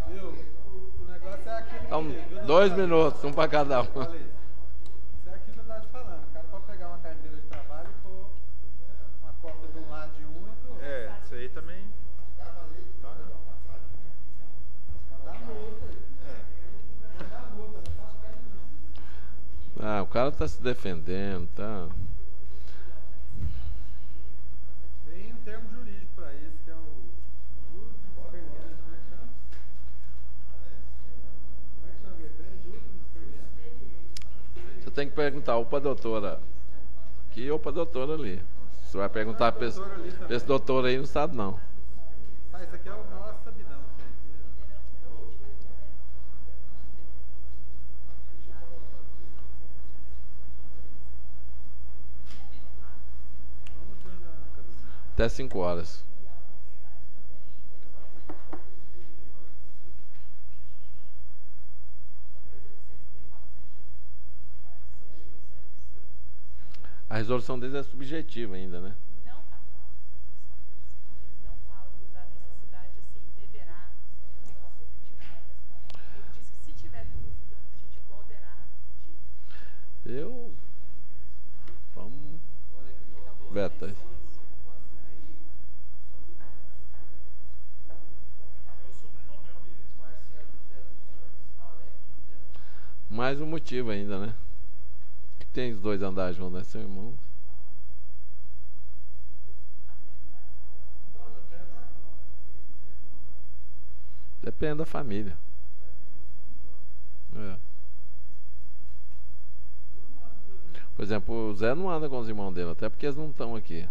Viu? O negócio é aquilo Então, 2 minutos, um para cada um. Isso é aquilo que eu estava te falando. O cara pode pegar uma carteira de trabalho e pôr uma cópia de um lado de um e do outro. Isso aí também. Dá multa aí. Dá multa, não faz mais não. Ah, o cara está se defendendo, tá? Tem um termo jurídico para isso, que é o júri experiente. Como é que chama? Como é que chama? Júri experiente. Você tem que perguntar ou para a doutora aqui ou para a doutora ali. Você vai perguntar para esse doutor aí, não sabe não. Ah, isso aqui é o nosso sabidão. Até 5 horas. A resolução deles é subjetiva ainda, né? Não está claro. Eles não falam da necessidade, assim, deverá ter cópias dedicadas. Ele diz que se tiver dúvida, a gente poderá pedir. Vamos. Beta. Mais um motivo ainda, né? Tem os dois andares juntos, né? São irmãos. Depende da família. Por exemplo, o Zé não anda com os irmãos dele, até porque eles não estão aqui.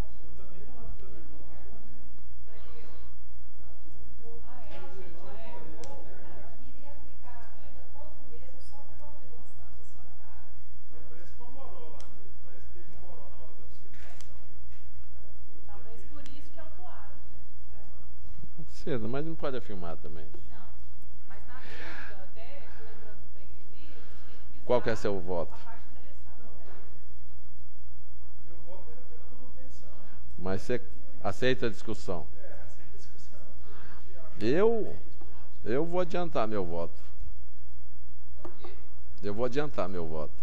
Cedo, mas não pode afirmar também. Não, mas na dúvida, até lembrando bem ali, qual que é seu voto? Meu voto era pela manutenção. Mas você aceita a discussão? Aceita a discussão. Eu vou adiantar meu voto. Eu vou adiantar meu voto.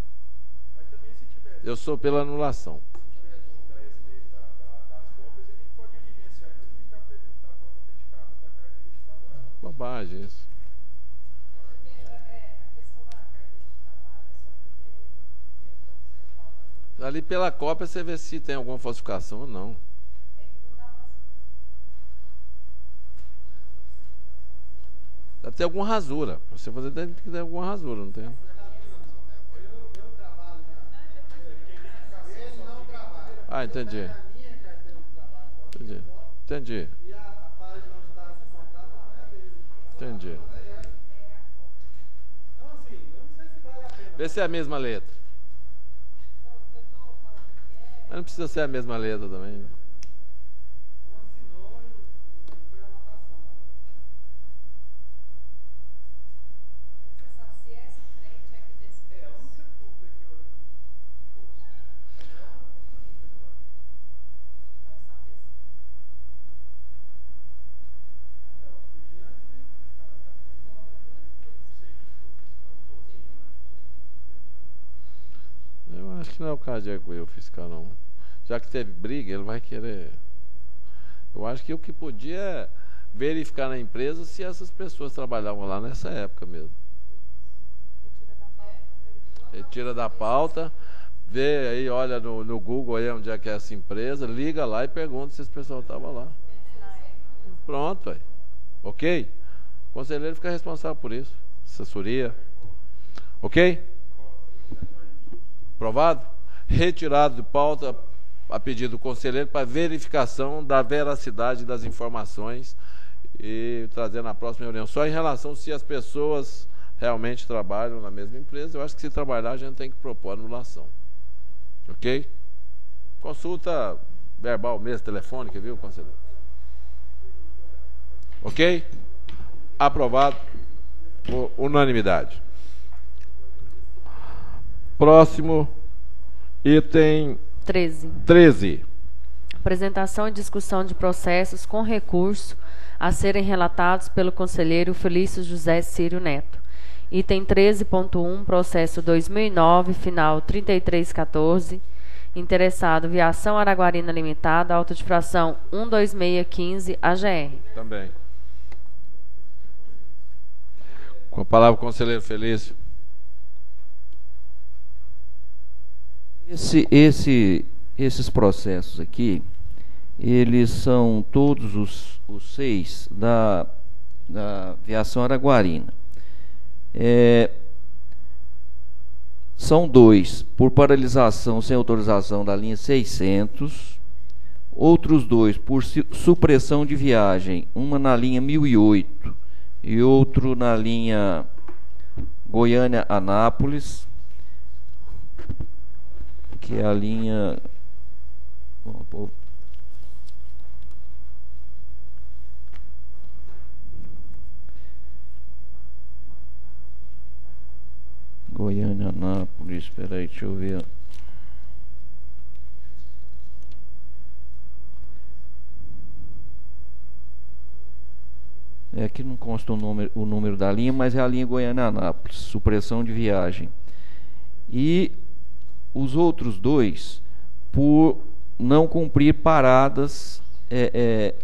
Mas também se tiver Eu sou pela anulação. dúvida a respeito das cópias, ele pode diligenciar e notificar para ele dar a cópia autenticada da carteira de trabalho. Bobagem isso. Porque a questão da carteira de trabalho é só porque Ali pela cópia você vê se tem alguma falsificação ou não. é que não dá pra Deve ter alguma rasura. Pra você fazer tem que ter alguma rasura, não tem? Ah, entendi. Entendi. Entendi. Vê se é a mesma letra. Mas não precisa ser a mesma letra também, né? Eu acho que não é o caso de arguir o fiscal, não. Já que teve briga, ele vai querer. Eu acho que o que podia é verificar na empresa se essas pessoas trabalhavam lá nessa época mesmo. Retira da pauta, vê aí, olha no Google aí onde é que é essa empresa, liga lá e pergunta se esse pessoal estava lá. Pronto, aí. Ok? O conselheiro fica responsável por isso. Assessoria. Ok? Aprovado? Retirado de pauta a pedido do conselheiro para verificação da veracidade das informações e trazer na próxima reunião. Só em relação se as pessoas realmente trabalham na mesma empresa, eu acho que se trabalhar a gente tem que propor anulação. Ok? Consulta verbal mesmo, telefônica, viu, conselheiro? Ok? Aprovado por unanimidade. Próximo item 13. Apresentação e discussão de processos com recurso a serem relatados pelo conselheiro Felício José Círio Neto. Item 13.1, processo 2009, final 3314, interessado Viação Araguarina Limitada, auto de fração 12615, AGR. Também. Com a palavra o conselheiro Felício. Esses processos aqui, eles são todos os 6 da Viação Araguarina. São 2 por paralisação sem autorização da linha 600, outros 2 por supressão de viagem, uma na linha 1008 e outro na linha Goiânia-Anápolis, que é a linha... Goiânia, Anápolis, espera aí, deixa eu ver. Aqui não consta o número da linha, mas é a linha Goiânia-Anápolis, supressão de viagem. E os outros 2 por não cumprir paradas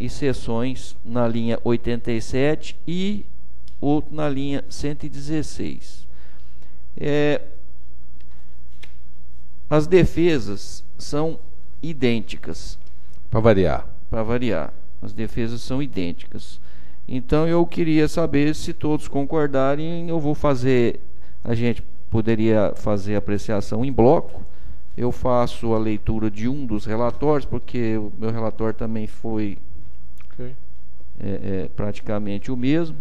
e sessões na linha 87 e outro na linha 116. As defesas são idênticas. Para variar. Para variar. As defesas são idênticas. Então eu queria saber se todos concordarem. Eu vou fazer. A gente poderia fazer a apreciação em bloco. Eu faço a leitura de um dos relatórios, porque o meu relatório também foi praticamente o mesmo.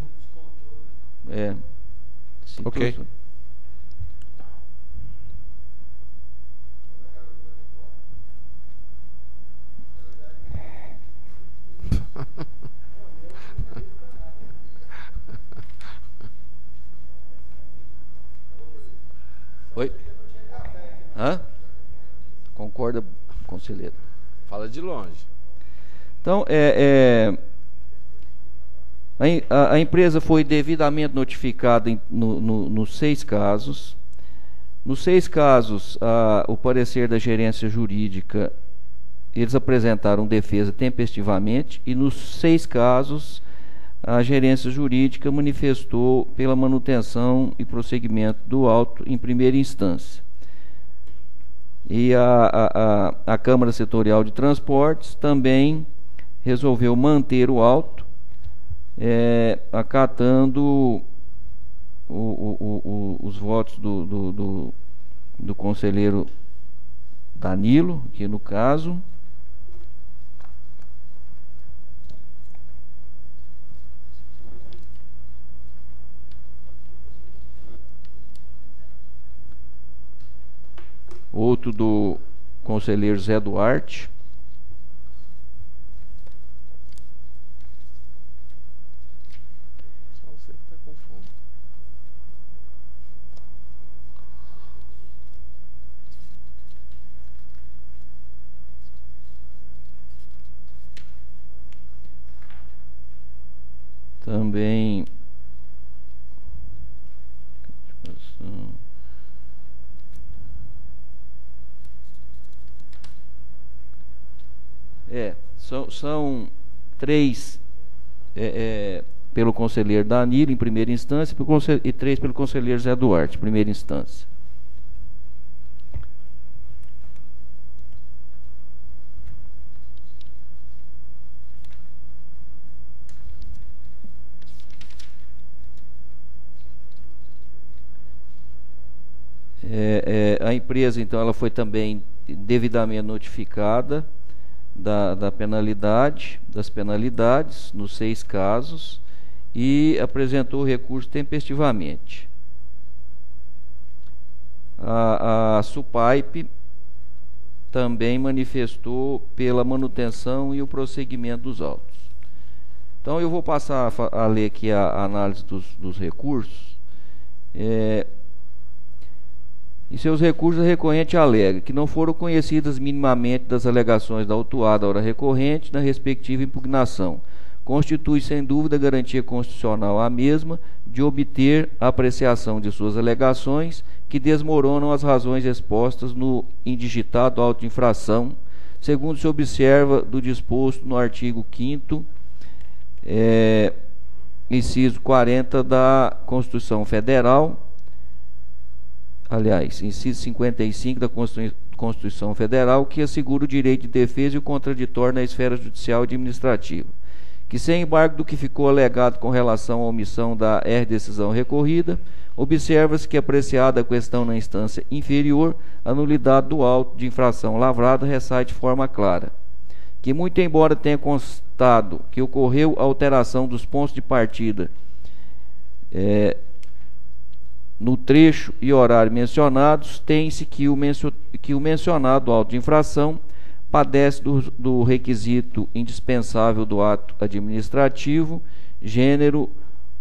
Sim, ok. Oi? Hã? Concorda, conselheiro? Fala de longe. Então, a empresa foi devidamente notificada nos 6 casos. Nos 6 casos, o parecer da gerência jurídica, eles apresentaram defesa tempestivamente, e nos 6 casos, a gerência jurídica manifestou pela manutenção e prosseguimento do auto em primeira instância. E a Câmara Setorial de Transportes também resolveu manter o auto, acatando os votos do conselheiro Danilo, que no caso... outro do conselheiro Zé Duarte, Só você que está com fome. também são 3 pelo conselheiro Danilo em primeira instância e 3 pelo conselheiro Zé Duarte em primeira instância. A empresa, então, ela foi também devidamente notificada das penalidades nos 6 casos e apresentou o recurso tempestivamente. A Supaipe também manifestou pela manutenção e o prosseguimento dos autos. Então eu vou passar a ler aqui a análise dos recursos. Em seus recursos, a recorrente alega que não foram conhecidas minimamente das alegações da autuada hora recorrente na respectiva impugnação. Constitui, sem dúvida, garantia constitucional à mesma de obter a apreciação de suas alegações que desmoronam as razões expostas no indigitado auto de infração, segundo se observa do disposto no artigo 5º, inciso 40 da Constituição Federal, aliás, inciso 55 da Constituição Federal, que assegura o direito de defesa e o contraditório na esfera judicial e administrativa, que, sem embargo do que ficou alegado com relação à omissão da decisão recorrida, observa-se que, apreciada a questão na instância inferior, a nulidade do auto de infração lavrado ressai de forma clara, que, muito embora tenha constado que ocorreu alteração dos pontos de partida no trecho e horário mencionados, tem-se que o mencionado auto de infração padece do requisito indispensável do ato administrativo, gênero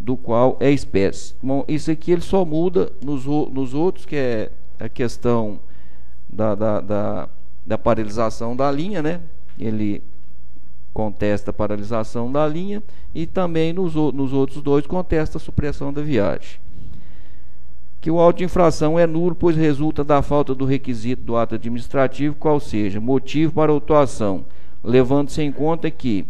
do qual é espécie. Bom, isso aqui ele só muda nos outros, que é a questão da paralisação da linha, né? Ele contesta a paralisação da linha e também nos outros dois contesta a supressão da viagem. Que o auto de infração é nulo, pois resulta da falta do requisito do ato administrativo, qual seja motivo para autuação, levando-se em conta que,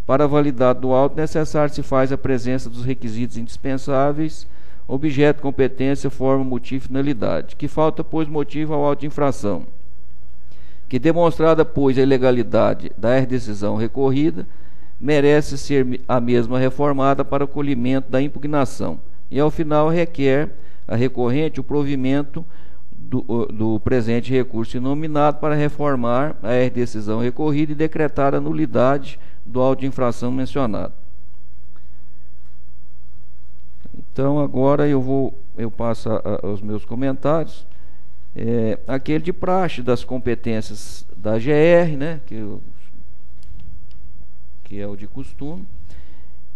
para a validade do auto, necessário se faz a presença dos requisitos indispensáveis, objeto, competência, forma, motivo e finalidade. Que falta, pois, motivo ao auto de infração. Que, demonstrada, pois, a ilegalidade da decisão recorrida, merece ser a mesma reformada para acolhimento da impugnação e, ao final, requer a recorrente o provimento do presente recurso inominado para reformar a decisão recorrida e decretar a nulidade do auto de infração mencionado. Então, agora eu passo aos meus comentários. Aquele de praxe das competências da GR, né, que é o de costume,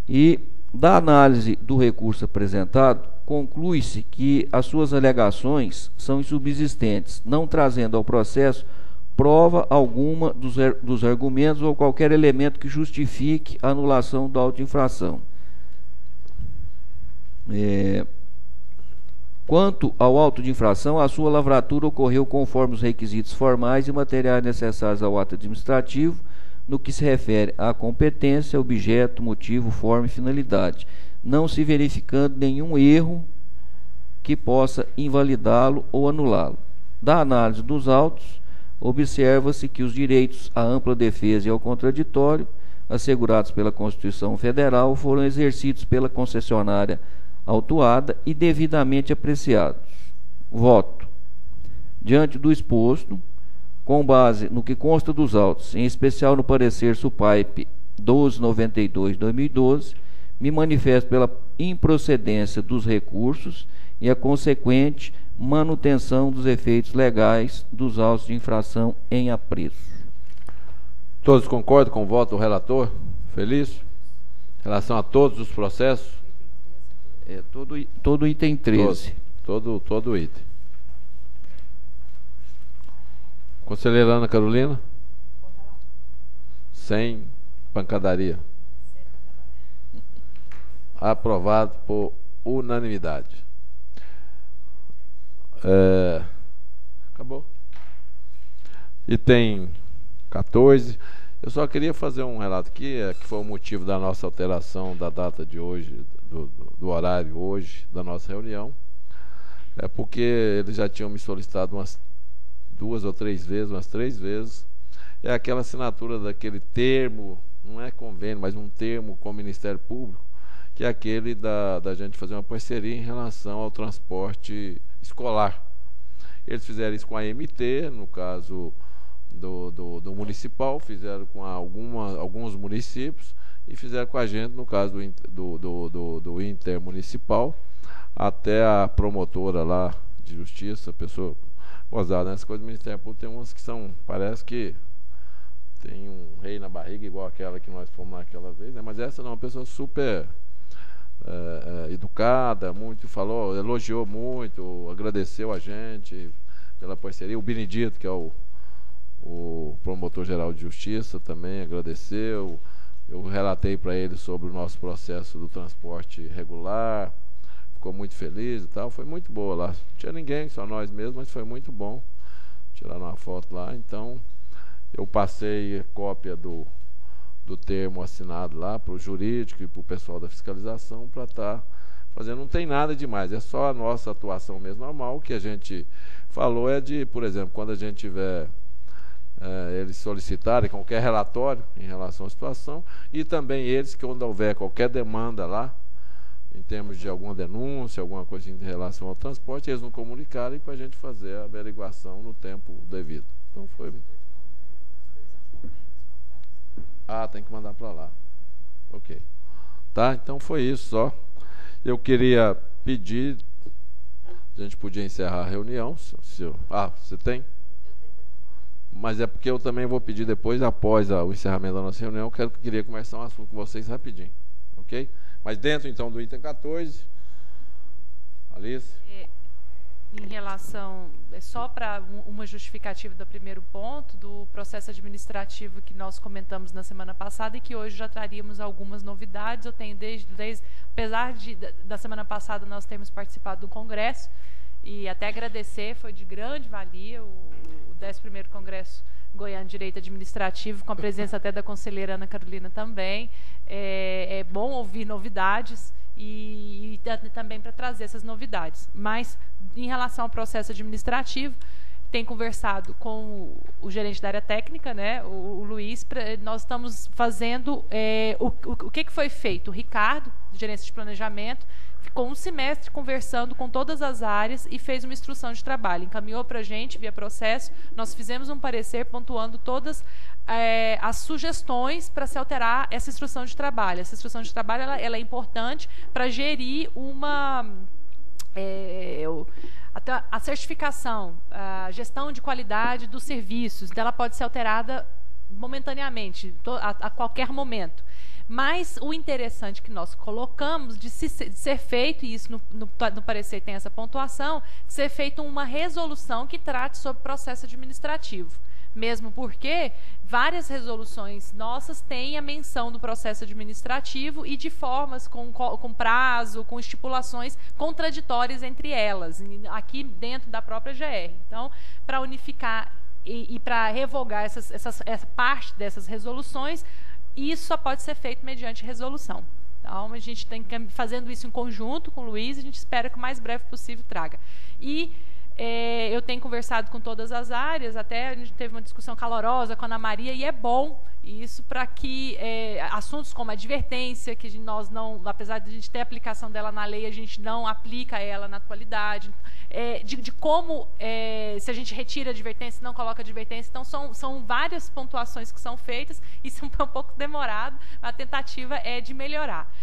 e da análise do recurso apresentado, conclui-se que as suas alegações são insubsistentes, não trazendo ao processo prova alguma dos argumentos ou qualquer elemento que justifique a anulação do auto de infração. Quanto ao auto de infração, a sua lavratura ocorreu conforme os requisitos formais e materiais necessários ao ato administrativo, no que se refere à competência, objeto, motivo, forma e finalidade, não se verificando nenhum erro que possa invalidá-lo ou anulá-lo. Da análise dos autos, observa-se que os direitos à ampla defesa e ao contraditório, assegurados pela Constituição Federal, foram exercidos pela concessionária autuada e devidamente apreciados. Voto. Diante do exposto, com base no que consta dos autos, em especial no parecer SUPAIP 1292/2012, me manifesto pela improcedência dos recursos e a consequente manutenção dos efeitos legais dos autos de infração em apreço. Todos concordam com o voto do relator? Feliz? Em relação a todos os processos? Todo item 13. Todo item. Conselheira Ana Carolina? Sem pancadaria. Aprovado por unanimidade. Acabou. Item 14. Eu só queria fazer um relato aqui, que foi o motivo da nossa alteração da data de hoje, do horário hoje, da nossa reunião. É porque eles já tinham me solicitado umas 2 ou 3 vezes, umas 3 vezes. É aquela assinatura daquele termo, não é convênio, mas um termo com o Ministério Público, que é aquele da gente fazer uma parceria em relação ao transporte escolar. Eles fizeram isso com a MT, no caso do municipal, fizeram com alguns municípios e fizeram com a gente, no caso do intermunicipal, até a promotora lá de justiça, a pessoa gozada, nessas coisas do Ministério Público, tem umas que são, parece que tem um rei na barriga, igual aquela que nós fomos naquela vez, né? Mas essa não, uma pessoa super educada, muito falou, elogiou muito, agradeceu a gente pela parceria. O Benedito, que é o promotor-geral de justiça, também agradeceu. Eu relatei para ele sobre o nosso processo do transporte regular, ficou muito feliz e tal. Foi muito boa lá, não tinha ninguém, só nós mesmos, mas foi muito bom. Tiraram uma foto lá. Então eu passei cópia do termo assinado lá para o jurídico e para o pessoal da fiscalização para estar fazendo. Não tem nada demais, é só a nossa atuação mesmo normal. O que a gente falou é de, por exemplo, quando a gente tiver eles solicitarem qualquer relatório em relação à situação, e também eles, que quando houver qualquer demanda lá, em termos de alguma denúncia, alguma coisa em relação ao transporte, eles nos comunicarem para a gente fazer a averiguação no tempo devido. Então foi... tem que mandar para lá. Ok. Tá? Então foi isso só. Eu queria pedir, a gente podia encerrar a reunião. Você tem? Mas é porque eu também vou pedir depois, após o encerramento da nossa reunião, queria conversar um assunto com vocês rapidinho. Ok? Mas dentro, então, do item 14, Alice? Em relação, só para uma justificativa do primeiro ponto, do processo administrativo que nós comentamos na semana passada e que hoje já traríamos algumas novidades. Eu tenho apesar da semana passada nós termos participado do congresso, e até agradecer, foi de grande valia o 11º Congresso Goiano de Direito Administrativo, com a presença até da conselheira Ana Carolina também. É bom ouvir novidades e também para trazer essas novidades. Mas, em relação ao processo administrativo, tem conversado com o gerente da área técnica, né, o Luiz. Nós estamos fazendo o que foi feito. O Ricardo, gerente de planejamento, ficou um semestre conversando com todas as áreas e fez uma instrução de trabalho. Encaminhou para a gente via processo. Nós fizemos um parecer pontuando todas as sugestões para se alterar essa instrução de trabalho. Essa instrução de trabalho ela é importante para gerir a certificação, a gestão de qualidade dos serviços. Então, ela pode ser alterada momentaneamente, a qualquer momento. Mas o interessante que nós colocamos de ser feito, e isso no parecer tem essa pontuação, de ser feita uma resolução que trate sobre processo administrativo. Mesmo porque várias resoluções nossas têm a menção do processo administrativo e de formas com prazo, com estipulações contraditórias entre elas, aqui dentro da própria GR. Então, para unificar e para revogar essa parte dessas resoluções, isso só pode ser feito mediante resolução. Então, a gente tem que fazendo isso em conjunto com o Luiz, a gente espera que o mais breve possível traga. E eu tenho conversado com todas as áreas, até a gente teve uma discussão calorosa com a Ana Maria, e é bom isso para que assuntos como advertência, que nós não, apesar de a gente ter a aplicação dela na lei, a gente não aplica ela na atualidade, de como, se a gente retira a advertência, não coloca advertência. Então, são várias pontuações que são feitas, isso é um pouco demorado, a tentativa é de melhorar.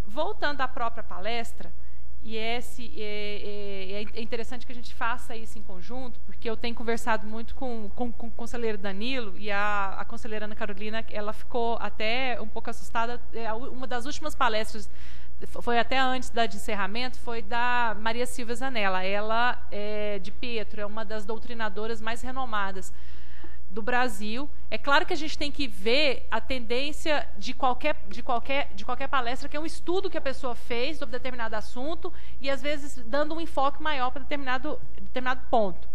Voltando à própria palestra, e é interessante que a gente faça isso em conjunto, porque eu tenho conversado muito com o conselheiro Danilo, e a conselheira Ana Carolina, ela ficou até um pouco assustada. Uma das últimas palestras, foi até antes de encerramento, foi da Maria Silvia Zanella. Ela é de Pietro, é uma das doutrinadoras mais renomadas do Brasil. É claro que a gente tem que ver a tendência de qualquer palestra, que é um estudo que a pessoa fez sobre determinado assunto e, às vezes, dando um enfoque maior para determinado ponto.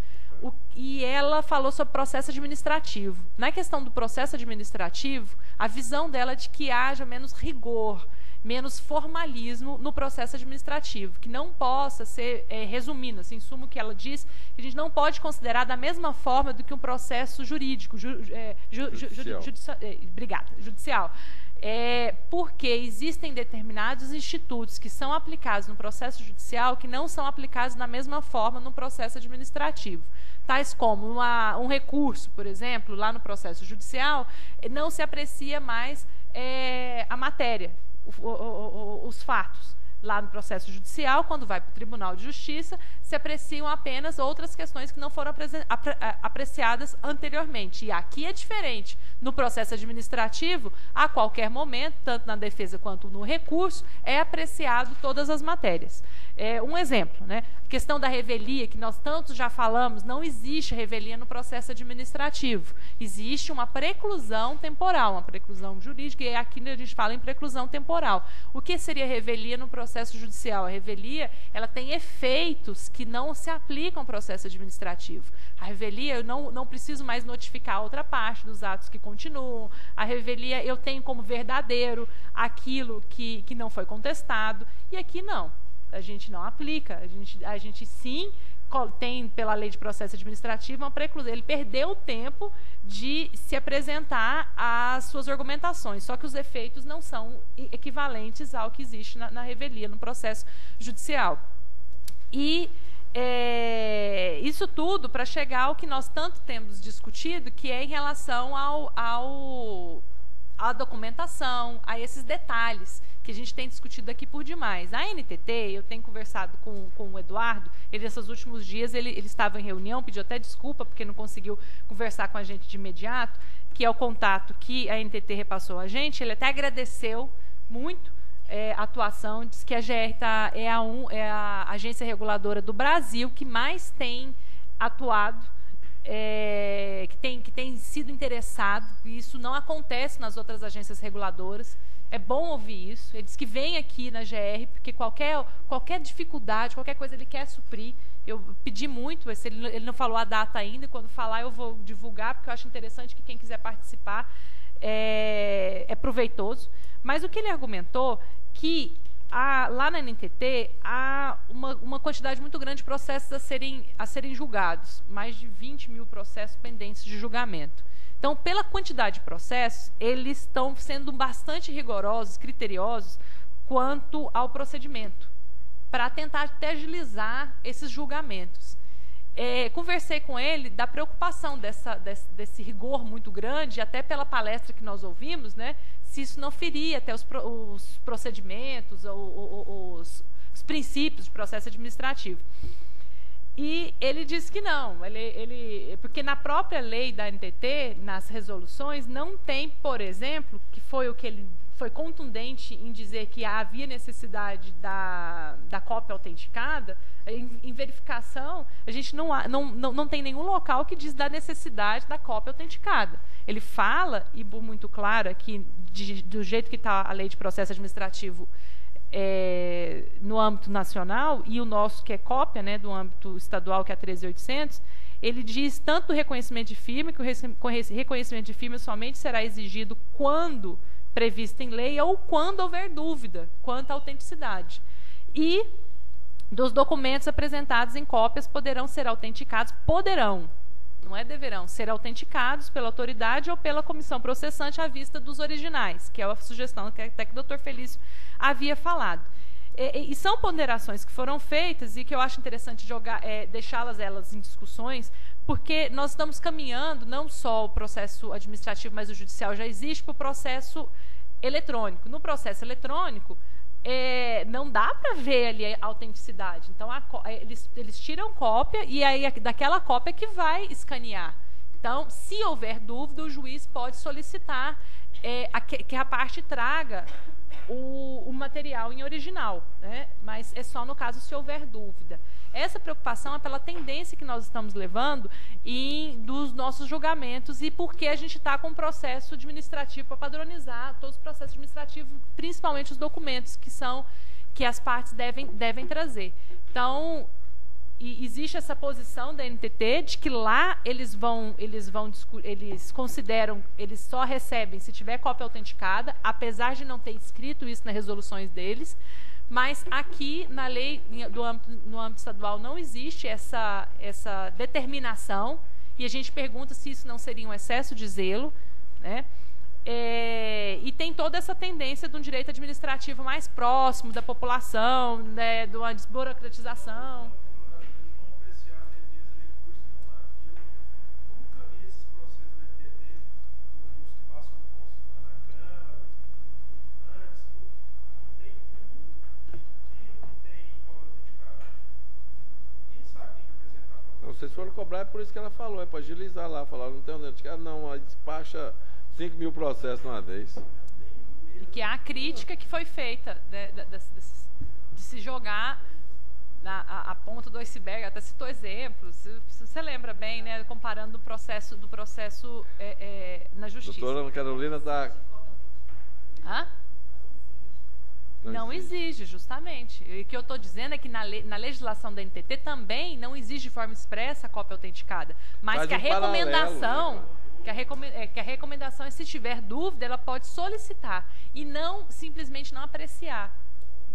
E ela falou sobre processo administrativo. Na questão do processo administrativo, a visão dela é de que haja menos rigor, menos formalismo no processo administrativo, que não possa ser, resumindo, assim, em sumo, que ela diz, que a gente não pode considerar da mesma forma do que um processo jurídico, judicial. Porque existem determinados institutos que são aplicados no processo judicial que não são aplicados da mesma forma no processo administrativo. Tais como um recurso, por exemplo, lá no processo judicial, não se aprecia mais a matéria, os fatos. Lá no processo judicial, quando vai para o Tribunal de Justiça, se apreciam apenas outras questões que não foram apreciadas anteriormente. E aqui é diferente. No processo administrativo, a qualquer momento, tanto na defesa quanto no recurso, é apreciado todas as matérias. Um exemplo, né? A questão da revelia, que nós tanto já falamos, não existe revelia no processo administrativo. Existe uma preclusão temporal, uma preclusão jurídica, e aqui a gente fala em preclusão temporal. O que seria revelia no processo judicial? A revelia, ela tem efeitos que não se aplicam ao processo administrativo. A revelia, eu não preciso mais notificar a outra parte dos atos que continuam. A revelia, eu tenho como verdadeiro aquilo que não foi contestado. E aqui não. A gente não aplica. A gente sim tem pela lei de processo administrativo uma preclusão. Ele perdeu o tempo de se apresentar as suas argumentações, só que os efeitos não são equivalentes ao que existe na revelia, no processo judicial. E isso tudo para chegar ao que nós tanto temos discutido, que é em relação à documentação, a esses detalhes que a gente tem discutido aqui por demais. A NTT, eu tenho conversado com o Eduardo, ele nesses últimos dias ele estava em reunião, pediu até desculpa porque não conseguiu conversar com a gente de imediato, que é o contato que a NTT repassou a gente. Ele até agradeceu muito a atuação, diz que a GR é a agência reguladora do Brasil que mais tem atuado, que tem sido interessado, e isso não acontece nas outras agências reguladoras. É bom ouvir isso. Ele diz que vem aqui na GR, porque qualquer dificuldade, qualquer coisa ele quer suprir. Eu pedi muito, ele não falou a data ainda, e quando falar eu vou divulgar, porque eu acho interessante que quem quiser participar é proveitoso. Mas o que ele argumentou, que lá na NTT há uma quantidade muito grande de processos a serem julgados, mais de 20 mil processos pendentes de julgamento. Então, pela quantidade de processos, eles estão sendo bastante rigorosos, criteriosos, quanto ao procedimento, para tentar até agilizar esses julgamentos. Conversei com ele da preocupação desse rigor muito grande, até pela palestra que nós ouvimos, né, se isso não feria até os procedimentos, os princípios de processo administrativo. E ele disse que não, porque na própria lei da NTT, nas resoluções, não tem, por exemplo, que foi o que ele foi contundente em dizer que havia necessidade da cópia autenticada. Em verificação, a gente não tem nenhum local que diz da necessidade da cópia autenticada. Ele fala, e muito claro aqui, do jeito que está a lei de processo administrativo no âmbito nacional, e o nosso, que é cópia, né, do âmbito estadual, que é a 13.800, ele diz tanto o reconhecimento de firma, que o reconhecimento de firma somente será exigido quando previsto em lei ou quando houver dúvida quanto à autenticidade. E dos documentos apresentados em cópias poderão ser autenticados, não é deverão, ser autenticados pela autoridade ou pela comissão processante à vista dos originais, que é a sugestão que até que o Dr. Felício havia falado. E são ponderações que foram feitas e que eu acho interessante deixá-las em discussões, porque nós estamos caminhando, não só o processo administrativo, mas o judicial já existe, para o processo eletrônico. No processo eletrônico, não dá para ver ali a autenticidade. Então, eles tiram cópia e aí daquela cópia que vai escanear. Então, se houver dúvida, o juiz pode solicitar que a parte traga o material em original, né? Mas é só no caso se houver dúvida. Essa preocupação é pela tendência que nós estamos levando dos nossos julgamentos e porque a gente está com um processo administrativo para padronizar todos os processos administrativos, principalmente os documentos que as partes devem trazer. Então, existe essa posição da NTT de que lá eles consideram, eles só recebem se tiver cópia autenticada, apesar de não ter escrito isso nas resoluções deles. Mas aqui, na lei no âmbito estadual, não existe essa determinação, e a gente pergunta se isso não seria um excesso de zelo, né? E tem toda essa tendência de um direito administrativo mais próximo da população, né, de uma desburocratização. Se vocês forem cobrar, é por isso que ela falou, é para agilizar lá, falar, não tem onde autenticado, não, aí despacha 5 mil processos de uma vez. E que há a crítica que foi feita de se jogar a ponta do iceberg, até citou exemplos, se você lembra bem, né, comparando do processo na justiça. Doutora Ana Carolina está... Hã? Não exige, justamente. E o que eu estou dizendo é que na legislação da NTT também não exige de forma expressa a cópia autenticada, mas que a recomendação, que a recomendação é, se tiver dúvida, ela pode solicitar e não simplesmente não apreciar,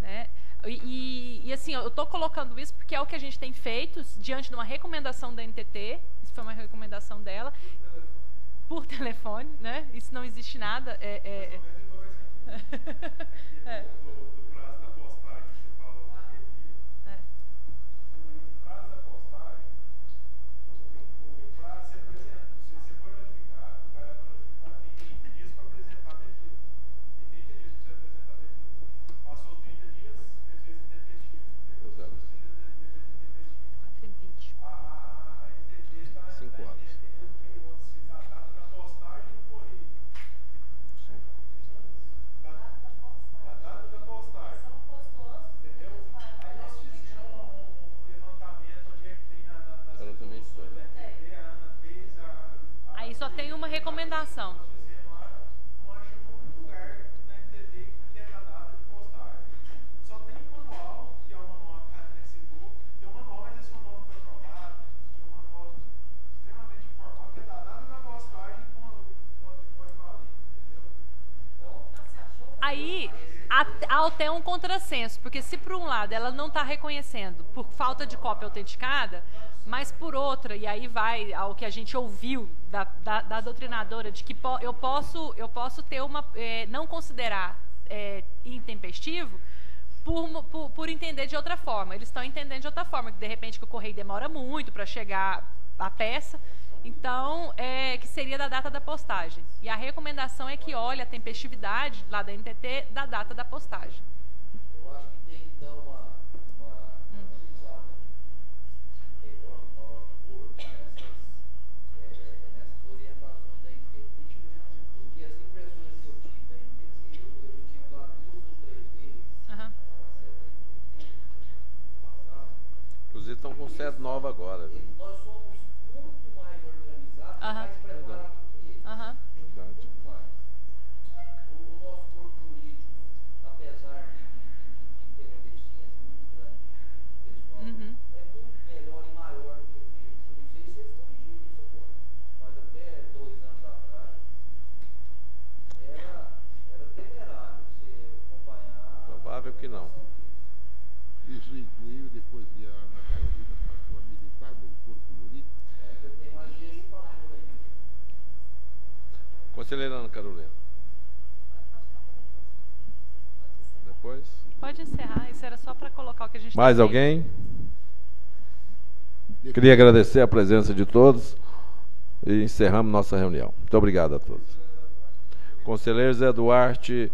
né? E assim, eu estou colocando isso porque é o que a gente tem feito diante de uma recomendação da NTT. Isso foi uma recomendação dela. Por telefone, né? Isso não existe nada. É. Do prazo da postagem que você falou aqui. O prazo da postagem, o prazo você apresenta, você foi notificado, o cara foi notificado, tem 30 dias para apresentar a defesa. Tem 30 dias para você apresentar a defesa. Passou 30 dias, defesa intempestiva. Depois passou 30 dias, defesa intempestiva. 4h20. A NTT está entendendo que a data da postagem no correio. Da data da postagem. Entendeu? Aí nós fizemos um levantamento onde é que tem nas instruções da NTT, a Ana fez Aí só tem uma recomendação. nós fizemos lá, não achamos um lugar na NTT que é a data de postagem. Só tem um manual, que é o manual que a Ana citou, tem um manual, mas esse manual não foi aprovado, tem um manual extremamente informal, que é da data da postagem com o que pode valer, entendeu? Aí há até um contrassenso, porque se por um lado ela não está reconhecendo por falta de cópia autenticada, mas por outra, e aí vai ao que a gente ouviu da doutrinadora, de que eu posso ter não considerar intempestivo por entender de outra forma. Eles estão entendendo de outra forma, que de repente que o correio demora muito para chegar a peça. Então, que seria da data da postagem. E a recomendação é que olhe a tempestividade lá da NTT da data da postagem. Eu acho que tem que dar uma analisada melhor, maior rigor nessas orientações da NTT. Porque as impressões que eu tive da NTT, eu tive lá 2 ou 3 vezes. Inclusive estão com sede nova agora. Viu? Nós somos muito mais organizados, mais preparados do que eles. Verdade. Muito mais. O nosso corpo jurídico, apesar de ter uma deficiência muito grande de pessoal, é muito melhor e maior do que o deles. Eu não sei se eles corrigiram isso agora, mas até 2 anos atrás era temerário você acompanhar. Provável que não. Isso incluiu depois que a Ana Carolina passou a militar no corpo jurídico? Eu tenho mais esse fator aí. Conselheira Ana Carolina. Depois? Pode encerrar, isso era só para colocar o que a gente Mais tem alguém? Queria agradecer a presença de todos e encerramos nossa reunião. Muito obrigado a todos. Conselheiro Zé Duarte.